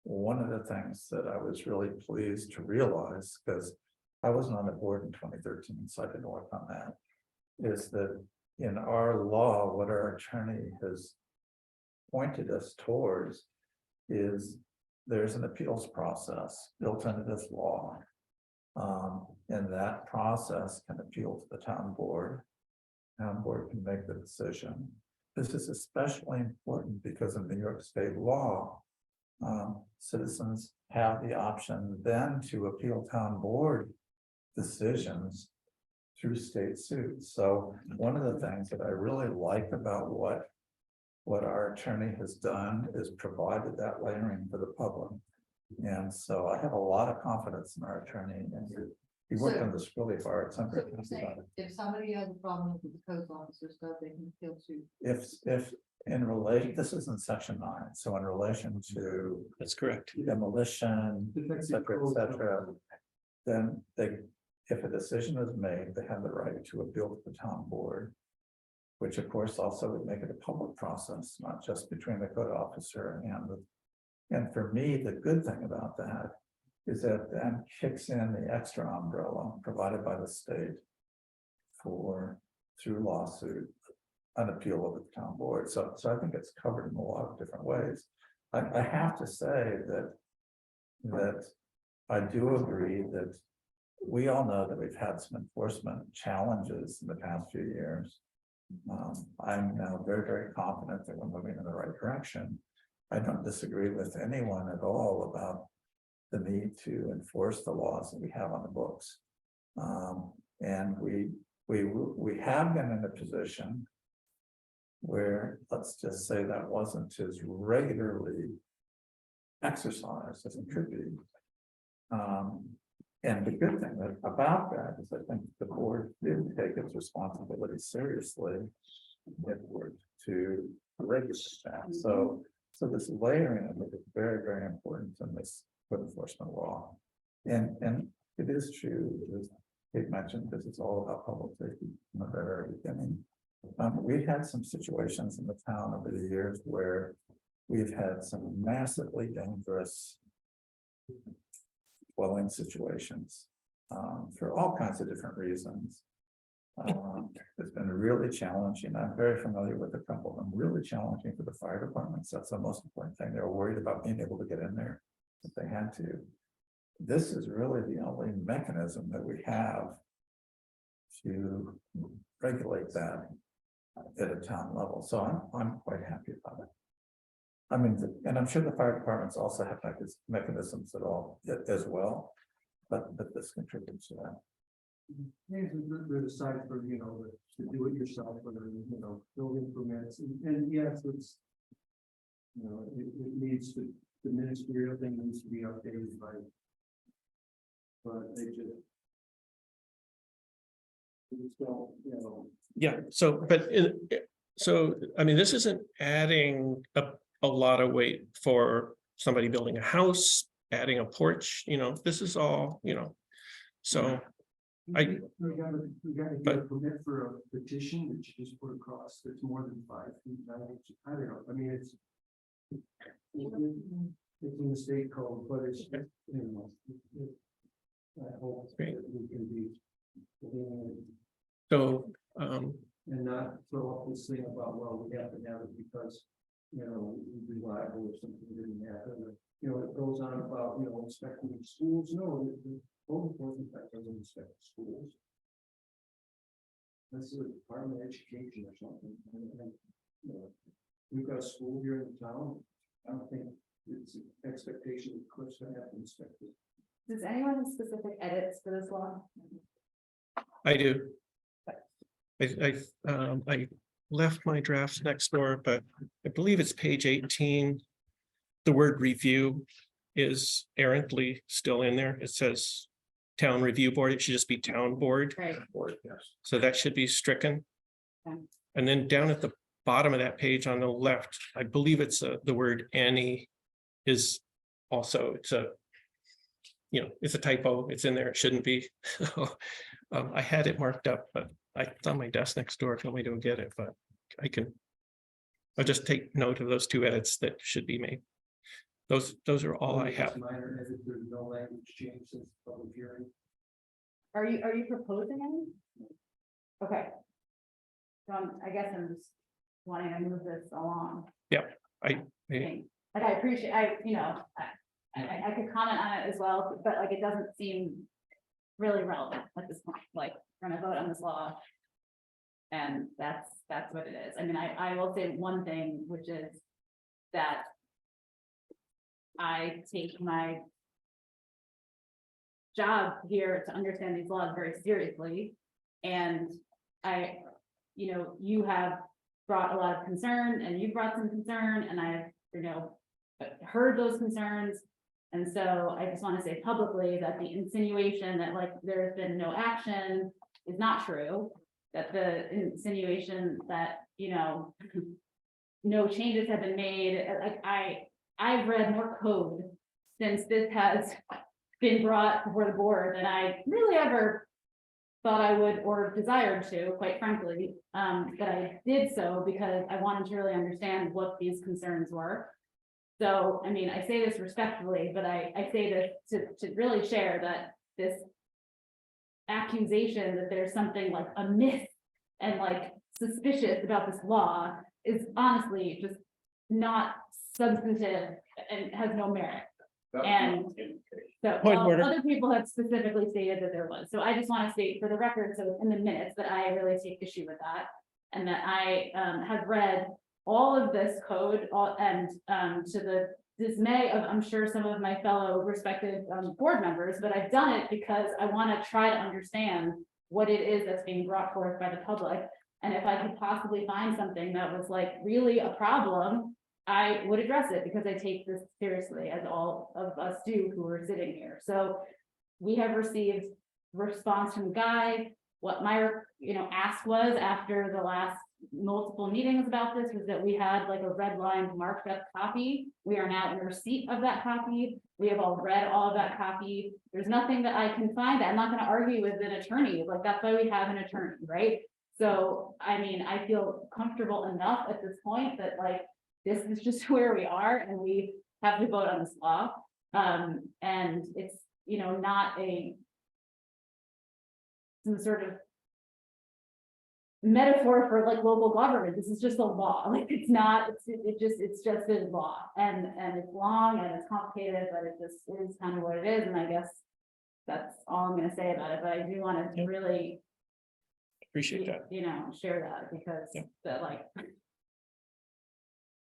one of the things that I was really pleased to realize, because I wasn't on the board in 2013, so I didn't work on that, is that in our law, what our attorney has pointed us towards is there's an appeals process built into this law. And that process can appeal to the town board. Town board can make the decision. This is especially important because in New York State law, citizens have the option then to appeal town board decisions through state suits. So one of the things that I really like about what our attorney has done is provided that layering for the public. And so I have a lot of confidence in our attorney, and he worked on this really hard. So I'm very happy about it. If somebody has a problem with the code officer stuff, they can appeal to. If in relation, this is in section 9, so in relation to that's correct. demolition, et cetera, then if a decision is made, they have the right to appeal to the town board. Which of course also would make it a public process, not just between the code officer and for me, the good thing about that is that then kicks in the extra umbrella provided by the state through lawsuit, an appeal of the town board. So I think it's covered in a lot of different ways. I have to say that I do agree that we all know that we've had some enforcement challenges in the past few years. I'm now very, very confident that we're moving in the right direction. I don't disagree with anyone at all about the need to enforce the laws that we have on the books. And we have been in a position where, let's just say, that wasn't as regularly exercised as it could be. And the good thing about that is I think the board did take its responsibility seriously in order to regulate that. So this layering of it is very, very important in this code enforcement law. And it is true, as Kate mentioned, this is all about public safety from the very beginning. We've had some situations in the town over the years where we've had some massively dangerous dwelling situations for all kinds of different reasons. It's been really challenging. I'm very familiar with a couple of them, really challenging for the fire departments. That's the most important thing. They were worried about being able to get in there if they had to. This is really the only mechanism that we have to regulate that at a town level. So I'm quite happy about it. I mean, and I'm sure the fire departments also have mechanisms at all as well, but this contributes to that. There's a side for, you know, to do it yourself, whether, you know, building permits, and yes, it's, you know, it needs to, the ministerial thing needs to be updated by, but they just don't, you know. Yeah, so, I mean, this isn't adding a lot of weight for somebody building a house, adding a porch, you know, this is all, you know, so. We gotta get a permit for a petition that you just put across that's more than 5 feet. I don't know, I mean, it's in the state code, but it's, you know. I hope that we can be. So, And not throw up this thing about, well, we have to have it because, you know, we're liable if something didn't happen. Or, you know, it goes on about, you know, inspecting schools. No, the code enforcement doesn't inspect schools. That's the Department of Education or something. And, you know, we've got a school here in town. I don't think it's an expectation that Cliff's gonna have to inspect it. Does anyone have specific edits for this law? I do. I left my drafts next door, but I believe it's page 18. The word review is errantly still in there. It says town review board. It should just be town board. Right. So that should be stricken. Okay. And then down at the bottom of that page on the left, I believe it's the word any is also, it's a, you know, it's a typo. It's in there. It shouldn't be. I had it marked up, but it's on my desk next door if you want me to go get it, but I'll just take note of those 2 edits that should be made. Those are all I have. Minor edit, there's no language change since public hearing. Are you proposing any? Okay. So I guess I'm just wanting to move this along. Yeah, Like I appreciate, you know, I could comment on it as well, but like, it doesn't seem really relevant at this point, like, we're gonna vote on this law. And that's what it is. I mean, I will say one thing, which is that I take my job here to understand these laws very seriously. And you know, you have brought a lot of concern and you brought some concern, and I've, you know, heard those concerns. And so I just want to say publicly that the insinuation that like there's been no action is not true. That the insinuation that, you know, no changes have been made, like I've read more code since this has been brought before the board than I really ever thought I would or desired to, quite frankly. But I did so because I wanted to really understand what these concerns were. So, I mean, I say this respectfully, but I say this to really share that this accusation that there's something like amiss and like suspicious about this law is honestly just not substantive and has no merit. And so other people have specifically stated that there was. So I just want to state for the record, so in the minutes, that I really take issue with that. and that I have read all of this code, and to the dismay of, I'm sure, some of my fellow respected board members, but I've done it because I want to try to understand what it is that's being brought forth by the public. And if I could possibly find something that was like really a problem, I would address it, because I take this seriously, as all of us do who are sitting here. So we have received response from Guy. What my, ask was after the last multiple meetings about this was that we had like a red line marked up copy. We are now in receipt of that copy. We have all read all of that copy. There's nothing that I can find. I'm not going to argue with an attorney. Like, that's why we have an attorney, right? So, I mean, I feel comfortable enough at this point that like, this is just where we are, and we have to vote on this law. And it's, not some sort of metaphor for like local government. This is just a law. Like, it's not, it's just a law, and it's long and it's complicated, but it just is kind of what it is. And I guess that's all I'm gonna say about it, but I do want to really, Appreciate that. share that, because Yeah. that like,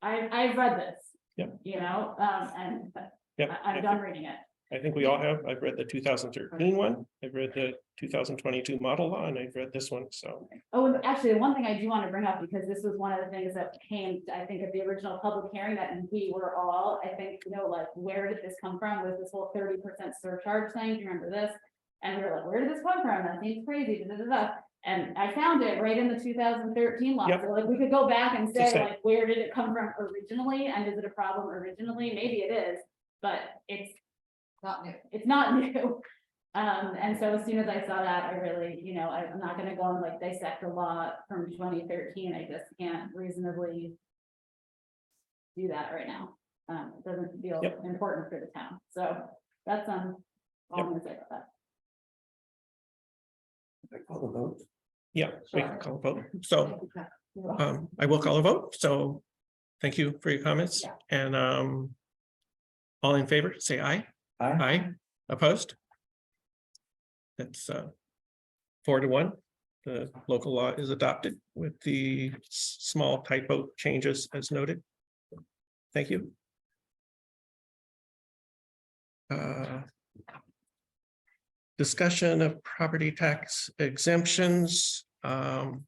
I've read this. Yep. And Yep. I'm done reading it. I think we all have. I've read the 2013 one. I've read the 2022 model law, and I've read this one. So Oh, and actually, one thing I do want to bring up, because this was one of the things that came, I think, at the original public hearing, that we were all, I think, like, where did this come from? Was this whole 30% surcharge thing? Do you remember this? And we were like, where did this come from? That seems crazy. Da, da, da, da. And I found it right in the 2013 law. Yep. So like, we could go back and It's the say, same. like, where did it come from originally? And is it a problem originally? Maybe it is, but it's Not new. not new. And so as soon as I saw that, I really, I'm not gonna go and like dissect a law from 2013. I just can't reasonably do that right now. It doesn't feel Yep. important for the town. So that's all I'm gonna say about that. I call the vote. yeah, we can call a vote. So Thank you, Jeff. You're welcome. I will call a vote. So thank you for your comments. Yeah. And all in favor, say aye. Aye. Aye. Opposed? That's 4-1. The local law is adopted with the small typo changes as noted. Thank you. Discussion of property tax exemptions. I'm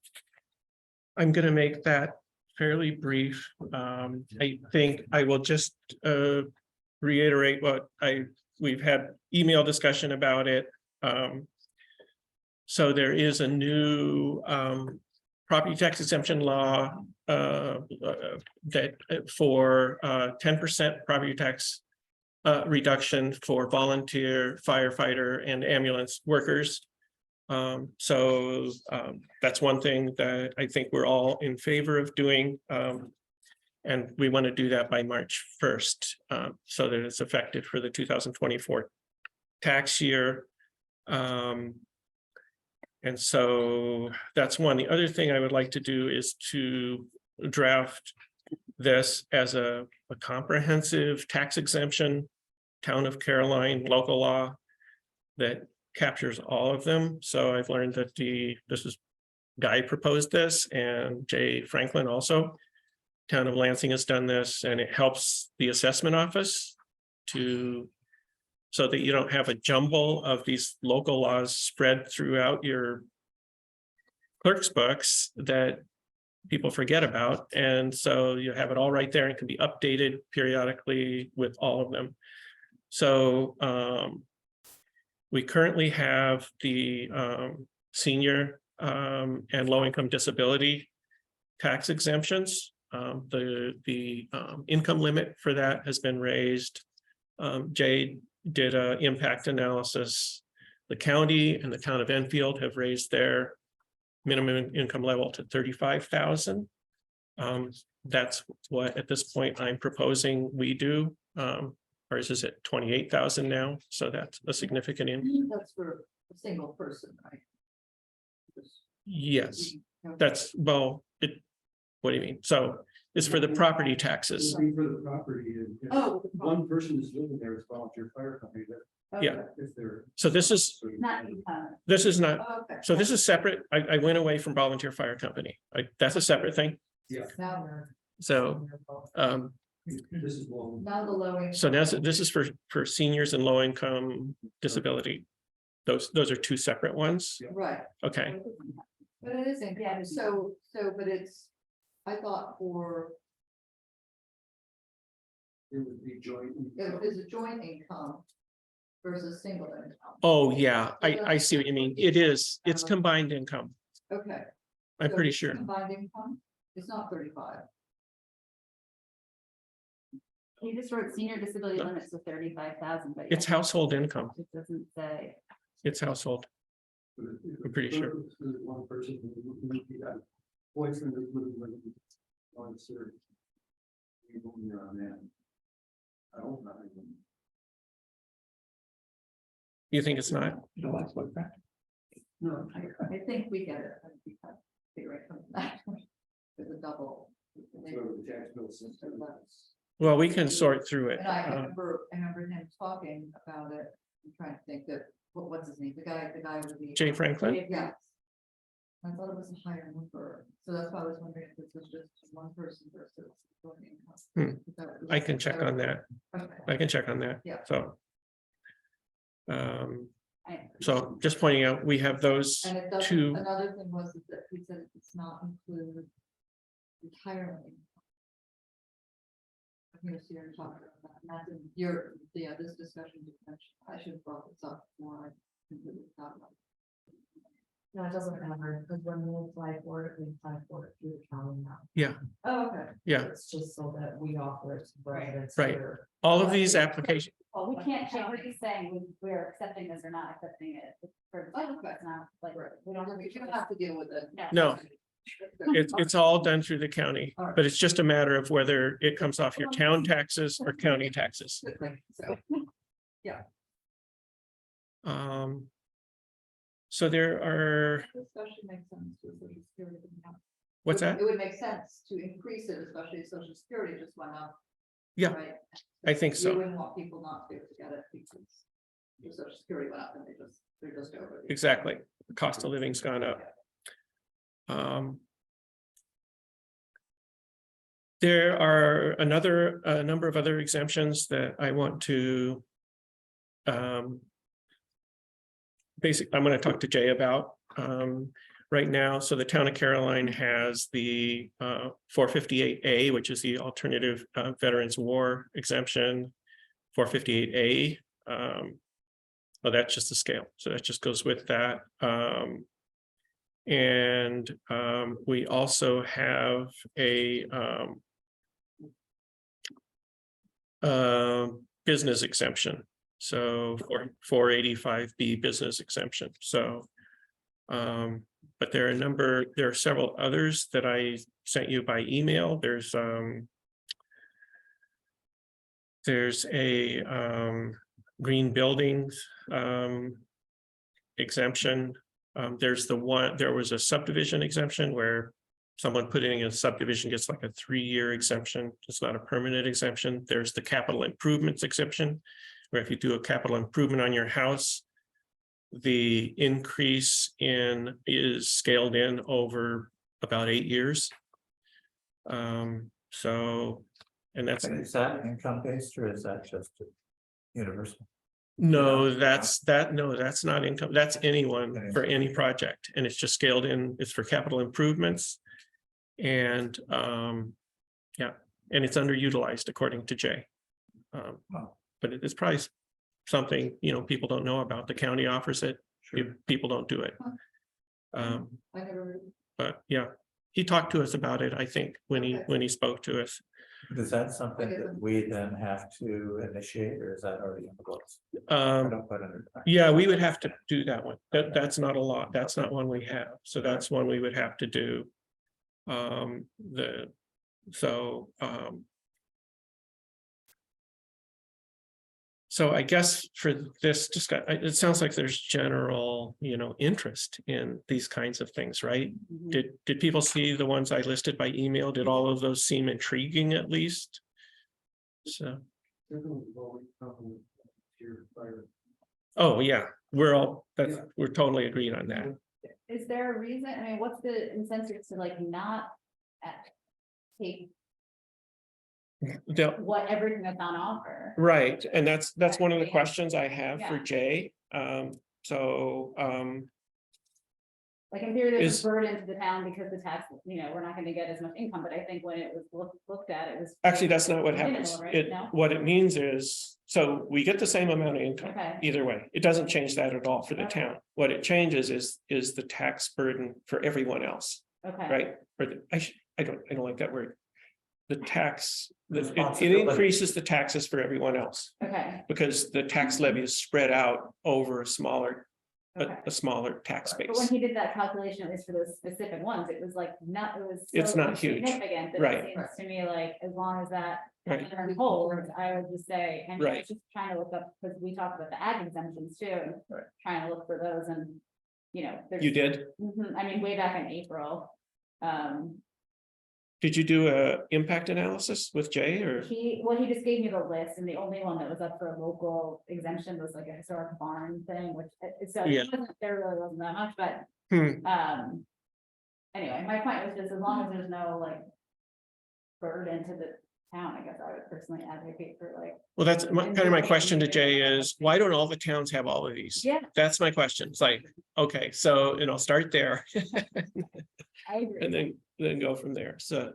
going to make that fairly brief. I think I will just reiterate what we've had email discussion about it. So there is a new property tax exemption law that for 10% property tax reduction for volunteer firefighter and ambulance workers. So that's one thing that I think we're all in favor of doing. And we want to do that by March 1st, so that it's effective for the 2024 tax year. And so that's one. The other thing I would like to do is to draft this as a comprehensive tax exemption, town of Caroline local law that captures all of them. So I've learned that Guy proposed this, and Jay Franklin also. Town of Lansing has done this, and it helps the assessment office so that you don't have a jumble of these local laws spread throughout your clerk's books that people forget about. And so you have it all right there and can be updated periodically with all of them. So we currently have the senior and low-income disability tax exemptions. The income limit for that has been raised. Jay did an impact analysis. The county and the town of Enfield have raised their minimum income level to 35,000. That's what at this point I'm proposing we do. Ours is at 28,000 now, so that's a significant increase. That's for a single person, right? Yes, that's, well, what do you mean? So it's for the property taxes. For the property, and if Oh. one person is living there as volunteer fire company, that Yeah. if they're. So this is, Not income. this is not, Okay. so this is separate. I went away from volunteer fire company. That's a separate thing. Now we're. So, This is one. Now the low income. so now this is for seniors and low income disability. Those are two separate ones. Right, Okay, but it is income, but it's, I thought for, It would be joint. it is a joint income versus single income. oh, yeah, I see what you mean. It's combined income. Okay. I'm so pretty sure. Combined income, it's not 35. He just wrote senior disability No. limits to 35,000, but. It's yeah, household income. It doesn't say. It's household. I'm pretty sure. One person. Boyfriend is living with. On sir. You're on that. I hope not. You think it's not? No. I think we get it. I think we have to figure it from that. There's a double. The tax bill system. Well, we can sort through it. And I remember him talking about it. I'm trying to think that, what's his name? The guy with the. Jay Franklin? Yeah. I thought it was a higher number, so that's why I was wondering if this was just one person versus. joint income. I can check on that. Okay. I can check on that. Yeah. So. So just pointing out, we have those And it doesn't, two. another thing was that he said it's not include retirement. income. I'm gonna see her talking about that, and that's in your, yeah, this discussion, you mentioned, I should have brought this up more. I completely forgot about it. No, it doesn't matter, because when we apply for it, we apply for it through the county now. Oh, okay. Yeah, It's just so that we offer it to residents. Right. who are- all of these applications, Well, we can't change, we're just saying we're accepting this or not accepting it. It's for the Oh, town, okay. it's not like, Right. we don't have You don't have to deal with it. No. it's all done through the county, All right. but it's just a matter of whether it comes off your town taxes or county taxes. So, So there are, especially makes sense with social security. what's that? It would make sense to increase it, especially if social security just went up. Yeah, Right? I think You so. wouldn't want people not to be able to get it because the social security went up and they're just over. it. Exactly. The cost of living's gone up. There are a number of other exemptions that I want to. I'm going to talk to Jay about right now. So the town of Caroline has the 458A, which is the alternative Veterans War exemption. 458A. Oh, that's just the scale. So that just goes with that. And we also have a business exemption. So for 485B business exemption. So, but there are several others that I sent you by email. There's a green buildings exemption. There was a subdivision exemption where someone putting in a subdivision gets like a 3-year exemption. It's not a permanent exemption. There's the capital improvements exemption, where if you do a capital improvement on your house, the increase is scaled in over about 8 years. So, and that's. Is that income based or is that just universal? No, that's not income. That's anyone for any project. And it's just scaled in. It's for capital improvements. And yeah, and it's underutilized according to Jay. But it is probably something, people don't know about. The county offers it. People don't do it. I never. But yeah, he talked to us about it, I think, when he spoke to us. Is that something that we then have to initiate or is that already in the books? I don't put under. Yeah, we would have to do that one. That's not a lot. That's not one we have. So that's one we would have to do. So I guess for this, it sounds like there's general, interest in these kinds of things, right? Mhm. Did people see the ones I listed by email? Did all of those seem intriguing at least? So, oh, yeah, we're totally agreed on that. Is there a reason, I mean, what's the incentive to like not take The- what everything that's on offer? Right, and that's one of the Yeah. questions I have for Yeah. Jay. Like in theory, there's Is- a burden to the town because the tax, we're not gonna get as much income, but I think when it was looked at, it was. actually, that's not what minimal, happens. right? It, No? what it means is, so we get the same amount of income. Okay. Either way, it doesn't change that at all for the Okay. town. What it changes is the tax burden for everyone else, Okay. right? Or the, I don't like that word. The tax, it Responsibility. increases the taxes for everyone else Okay, because the tax levy is spread out over a smaller okay. a smaller tax But when base. he did that calculation, at least for those specific ones, it was like not, it was. It's so not huge. insignificant that Right. It seems to me like as long as that. Right. Holds, I would just say, and I Right. was just trying to look up, because we talked about the ag exemptions too, and Right. trying to look for those and, there's. You did? I mean, way back in April. Did you do a impact analysis with Jay or? He just gave me the list, and the only one that was up for a local exemption was like a historic barn thing, which, so Yeah. there really wasn't that much, but. Hmm. Anyway, my point was just as long as there's no like burden to the town, I guess I would personally advocate for like. Well, that's kind of my question to Jay is, why don't all the towns have all of these? Yeah, That's my question. It's like, okay, so, start there I agree. and then go from there. So,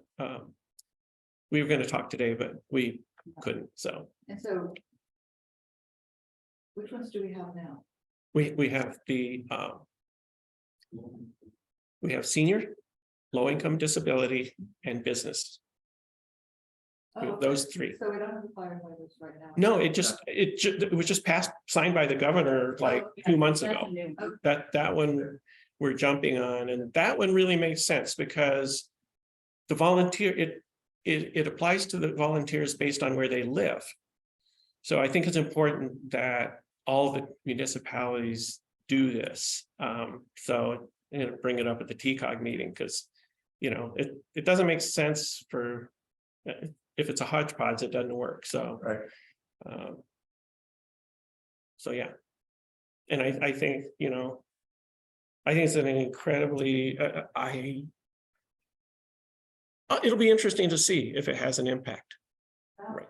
we were gonna talk today, but we couldn't, so And so. Which ones do we have now? we have we have senior, low income disability and business. Oh, Those okay. three. So we don't have the firefighters right now. No, it was just passed, signed by the governor like 2 months That's ago. a new one. That one we're jumping on, and that one really makes sense because the volunteer, it applies to the volunteers based on where they live. So I think it's important that all the municipalities do this. So, bring it up at the TCOG meeting, because, it doesn't make sense for, if it's a hodgepodge, it doesn't work, so. Right. So, yeah. And I think, I think it's an incredibly, it'll be interesting to see if it has an impact. Right.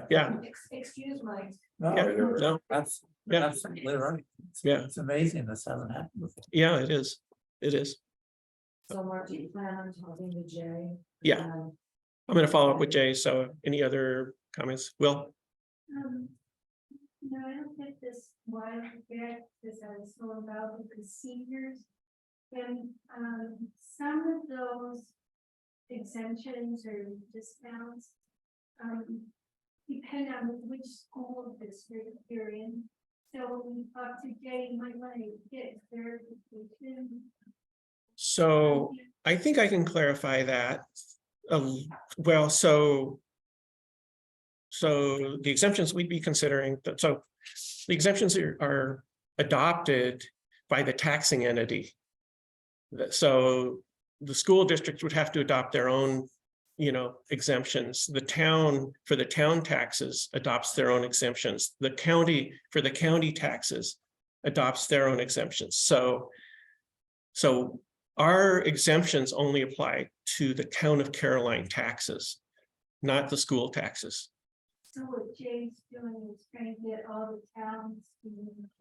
Yeah, Excuse my. No, Yeah, you're- no. That's Yeah. absolutely right. Yeah. It's amazing this hasn't happened before. yeah, it is. It is. So Mark, do you plan on talking to Jay? Yeah. I'm gonna follow up with Jay. So any other comments? Will? No, I don't get this, why I forget this, I was so involved with the seniors. And, some of those exemptions or discounts, depend on which school district you're in. So when you talk to Jay, you might want to get clarification. So I think I can clarify that. Well, so the exemptions we'd be considering, so the exemptions are adopted by the taxing entity. So the school districts would have to adopt their own, exemptions. The town, for the town taxes, adopts their own exemptions. The county, for the county taxes, adopts their own exemptions. So our exemptions only apply to the town of Caroline taxes, not the school taxes. So what Jay's doing is trying to get all the towns to.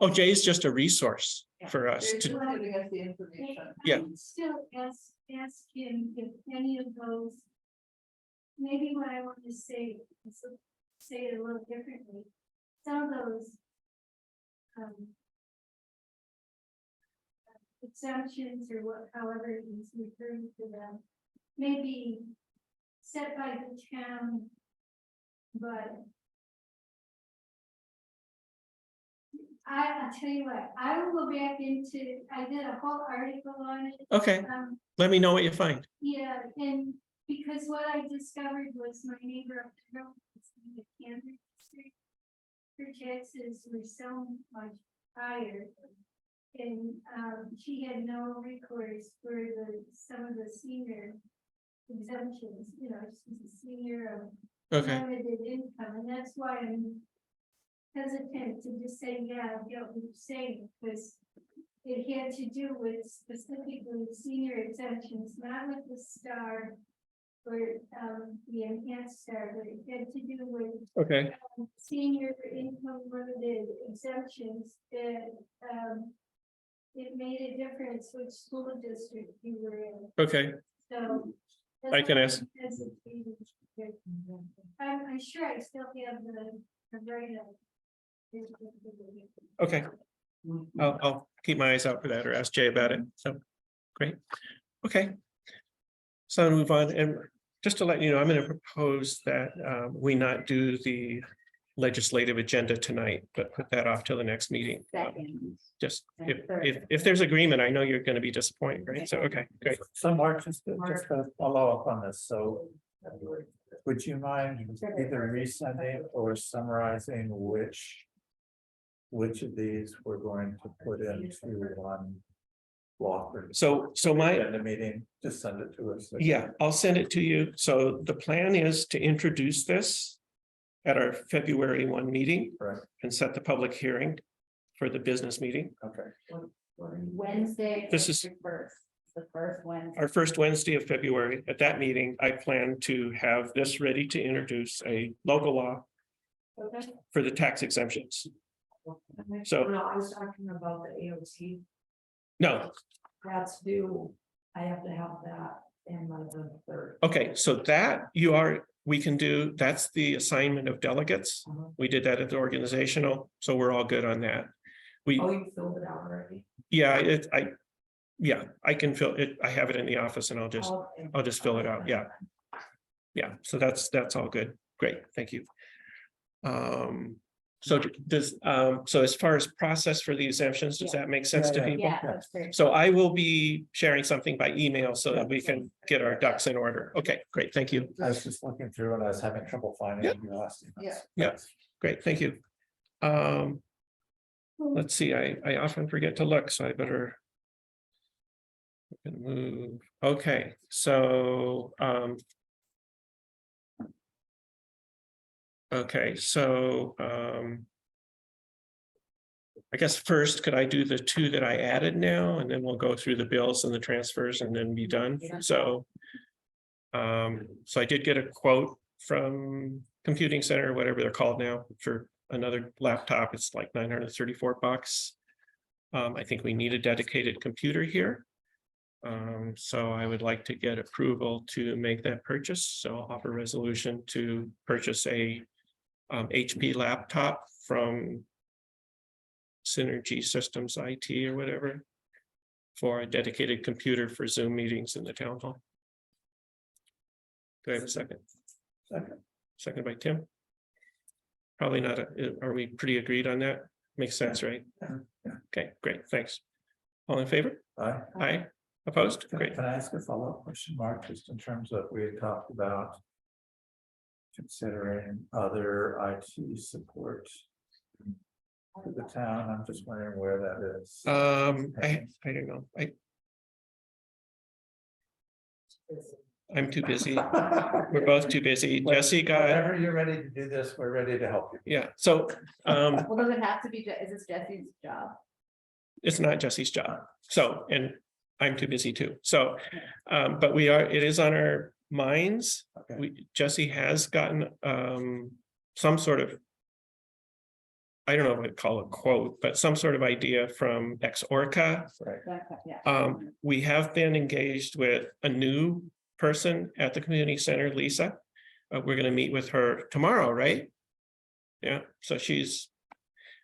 Oh, Jay's just a resource for us They're to, just giving us the information. Yeah. I would still ask him if any of those. Maybe what I want to say, is say it a little differently. Some of those. Exemptions or what, however he's referring to them, may be set by the town. But. I'll tell you what, I will go back into, I did a whole article on it. okay, let me know what you find. Yeah, and because what I discovered was my neighbor up the road, in the Camden District. Her taxes were so much higher. And she had no recourse for some of the senior exemptions, she's a senior of Okay, limited income, and that's why hesitant to just say, yeah, you know, you're saying, because it had to do with specifically senior exemptions, not with the star or the enhanced star, but it had to do with Okay, senior income limited exemptions that it made a difference which school district you were in, okay, so. I can ask. I'm sure I still have the right of. Okay. I'll keep my eyes out for that or ask Jay about it. So, great. Okay. So I'll move on, and just to let you know, I'm gonna propose that we not do the legislative agenda tonight, but put that off till the next meeting. Second. Just if there's agreement, I know you're gonna be disappointed, right? So, okay, great. So Mark, just to follow up on this, so. Would you mind either resending or summarizing which of these we're going to put into one block? So my, In the meeting, just send it to us. yeah, I'll send it to you. So the plan is to introduce this at our February 1 meeting. Right. And set the public hearing for the business meeting. Okay, Wednesday. This is- The first Wednesday. Our first Wednesday of February. At that meeting, I plan to have this ready to introduce a local law Okay. for the tax exemptions. So- No, I was talking about the AOT, No, that's due, I have to have that in by the 3rd. okay, so that we can do, that's the assignment of delegates. We did that at the organizational, so we're all good on that. Oh, you filled it out already? Yeah, I can fill it. I have it in the office and I'll just fill it out. Yeah. Yeah, so that's all good. Great, thank you. So so as far as process for the exemptions, does that make sense to Yeah, people? Yeah, that's great. So I will be sharing something by email so that we can get our ducks in order. Okay, great, thank you. I was just looking through and I was having trouble finding. Yep. the last emails. Yeah. Great, thank you. Let's see, I often forget to look, so I better. Move, okay, so, okay, so, I guess first, could I do the two that I added now, and then we'll go through the bills and the transfers and then be done, so. So I did get a quote from Computing Center, whatever they're called now, for another laptop, it's like $934. I think we need a dedicated computer here. So I would like to get approval to make that purchase, so I'll offer resolution to purchase a HP laptop from Synergy Systems IT or whatever for a dedicated computer for Zoom meetings in the town hall. Do I have a second? Second by Tim. Probably not, are we pretty agreed on that? Makes sense, right? Yeah. Okay, great, thanks. All in favor? Aye. Aye, opposed? Can Great. can I ask a follow-up question, Mark, just in terms of, we had talked about considering other IT support for the town, I'm just wondering where that is. I don't know, I'm too busy, we're both too busy, Jesse got, Whenever you're ready to do this, we're ready to help you. yeah, so, Well, does it have to be, is this Jesse's job? it's not Jesse's job, so, and I'm too busy too, so, but it is on our minds. Okay. Jesse has gotten, some sort of, I don't know what to call a quote, but some sort of idea from Ex-Orca. Right. Yeah. We have been engaged with a new person at the community center, Lisa. We're gonna meet with her tomorrow, right? Yeah, so she's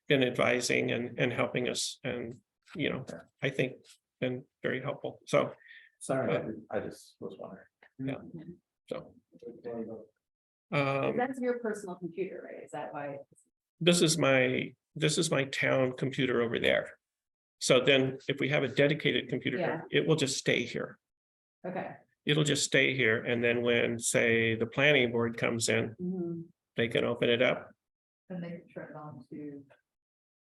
been advising and helping us and, you know, I think been very helpful, so, Sorry, I just was wondering. so. That's your personal computer, right? Is that why? This is my town computer over there. So then if we have a dedicated computer, Yeah. it will just stay here. Okay. It'll just stay here. And then when, say, the planning board comes in, Mhm. they can open it up. And they can turn it on to,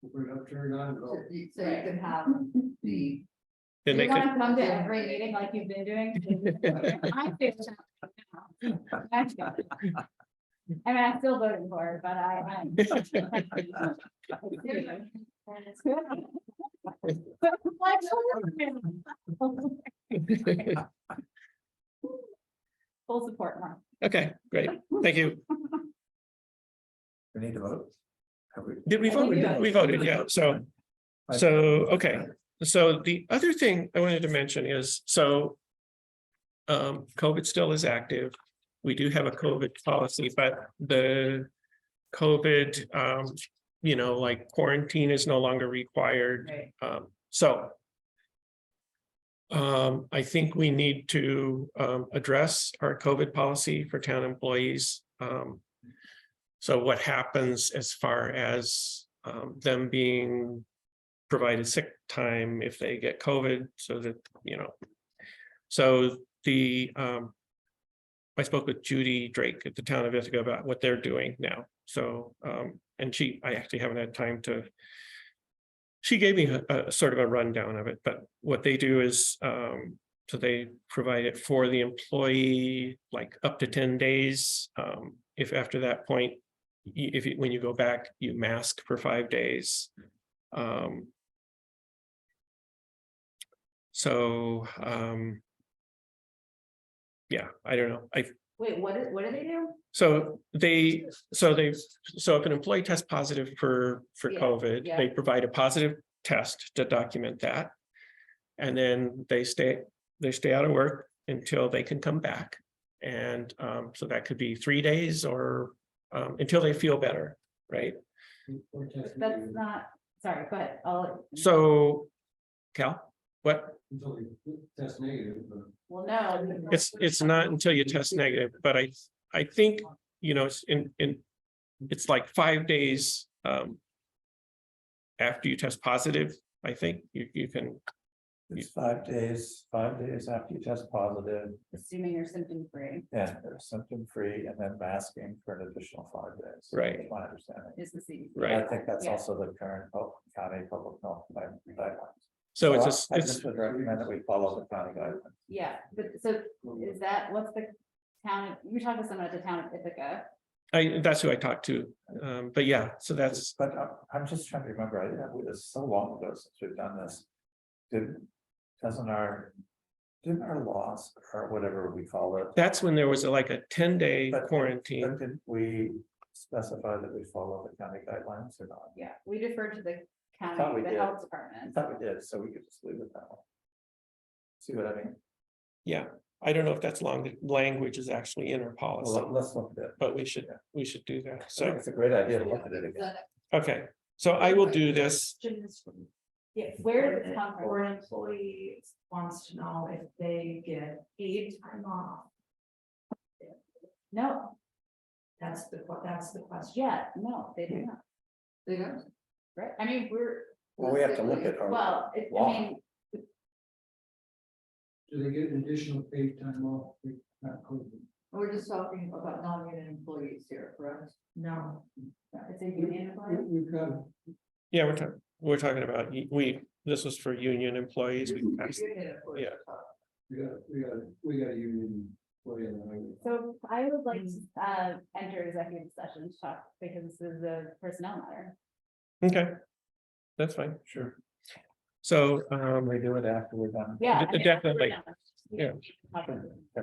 We're not turning on at all. so you can have the. Then You they want can, to come to every meeting like you've been doing? I feel I mean, I'm still voting for it, but full support, Mark. Okay, great. Thank you. We need to vote. Have we? Did we vote? We voted, yeah. So, okay. So the other thing I wanted to mention is, so COVID still is active. We do have a COVID policy, but the COVID, like quarantine is no longer required. Right. So I think we need to address our COVID policy for town employees. So what happens as far as them being provided sick time if they get COVID, so that, so the I spoke with Judy Drake at the town of Ithaca about what they're doing now. So and I actually haven't had time to. She gave me a sort of a rundown of it, but what they do is so they provide it for the employee like up to 10 days. If after that point, when you go back, you mask for 5 days. Yeah, I don't know. Wait, what do they do? So if an employee tests positive for Yeah, COVID, yeah. they provide a positive test to document that. And then they stay out of work until they can come back. And so that could be 3 days or until they feel better, right? That's not, sorry, go ahead. So, Cal, what? Until they test negative, but. Well, no. It's not until you test negative, but I think, it's it's like 5 days after you test positive, I think you can, It's 5 days after you test positive, Assuming you're symptom free and they're symptom free, and then masking for an additional 5 days. Right. That's my understanding. is the CDC. right? I think that's Yeah. also the current county public health guidelines. So I it's just would recommend that we follow the county guidelines. Yeah, but so is that, what's the town, you talked to someone at the town of Ithaca. that's who I talked to. But yeah, so that's, But I'm just trying to remember, it was so long ago since we've done this. Didn't our laws, or whatever we call it, that's when there was like a 10-day But- quarantine. but did we specify that we follow the county guidelines or not? Yeah, we deferred to the thought county, we the did. health I department. thought we did, so we could just leave it that way. See what I mean? Yeah, I don't know if that's language is actually in our policy, Well, let's look at it. but we should do that. I think So, it's a great idea to look at it again. okay, so I will do this. Yeah, where is it come Or from? an employee wants to know if they get paid time off. No, That's the question. yeah, no, they do not. They don't. Right, I mean, Well, we have to look at our. well, I Law. mean, Do they get an additional paid time off? Not COVID? We're just talking about non-union employees here, correct? No. it's a union employee. We've got, Yeah, we're talking about, this was for union employees. We passed- Union employees. Yeah. we got a union. employee in the highway. So I would like to enter executive session to talk, because this is a personnel matter. Okay, that's fine. Sure. So, We do it after we're done. Yeah. I mean, Definitely. Yeah.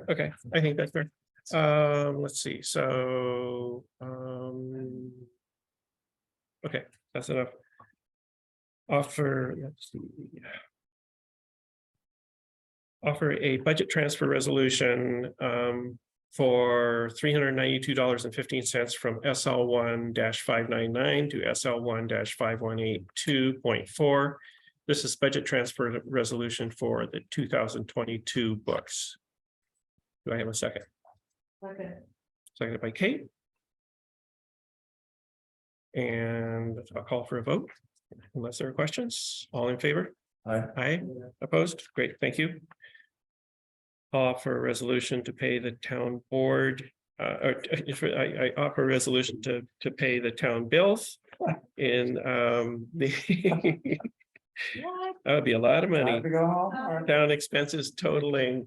okay, I think that's fair. Let's see, so, okay, that's enough. Let's see. Offer a budget transfer resolution for $392.15 from SL 1-599 to SL 1-5182.4. This is budget transfer resolution for the 2022 books. Do I have a second? Okay. Seconded by Kate. And I'll call for a vote unless there are questions. All in favor? Aye. Opposed? Great, thank you. Offer a resolution to pay the town board, or I offer a resolution to pay the town bills in the that would be a lot of money. Time to go home. or- Town expenses totaling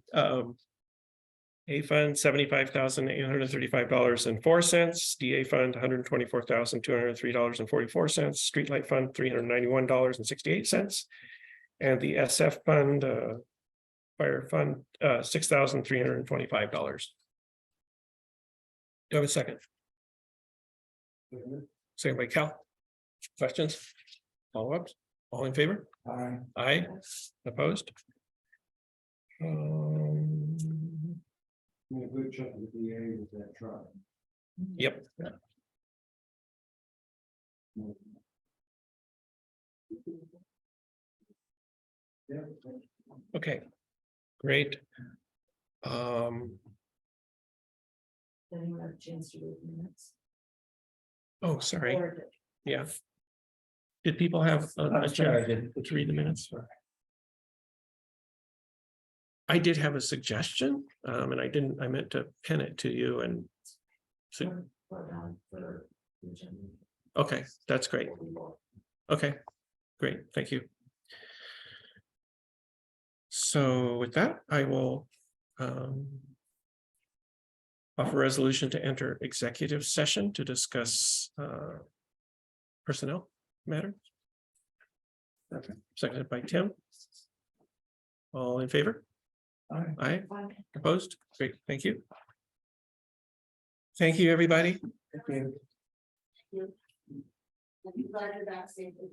A fund, $75,835.04. DA fund, $124,203.44. Streetlight fund, $391.68. And the SF fund, fire fund, $6,325. Do I have a second? Second by Cal. Questions? Follow-ups? All in favor? Aye. Aye. Opposed? A good chunk of the DA with that truck. Yep. Yeah. Okay. Great. Then you have a chance to read the minutes. Oh, sorry. Or Yeah. Did people have a I'm sorry, I chance didn't. to read the minutes? I did have a suggestion, and I meant to pin it to you and. So, put down for the agenda. okay, that's great. Okay, great, thank you. So with that, I will offer a resolution to enter executive session to discuss personnel matter. Okay, seconded by Tim. All in favor? Aye. Aye, opposed? Great, thank you. Thank you, everybody. Thank you. I'm glad you're back safely.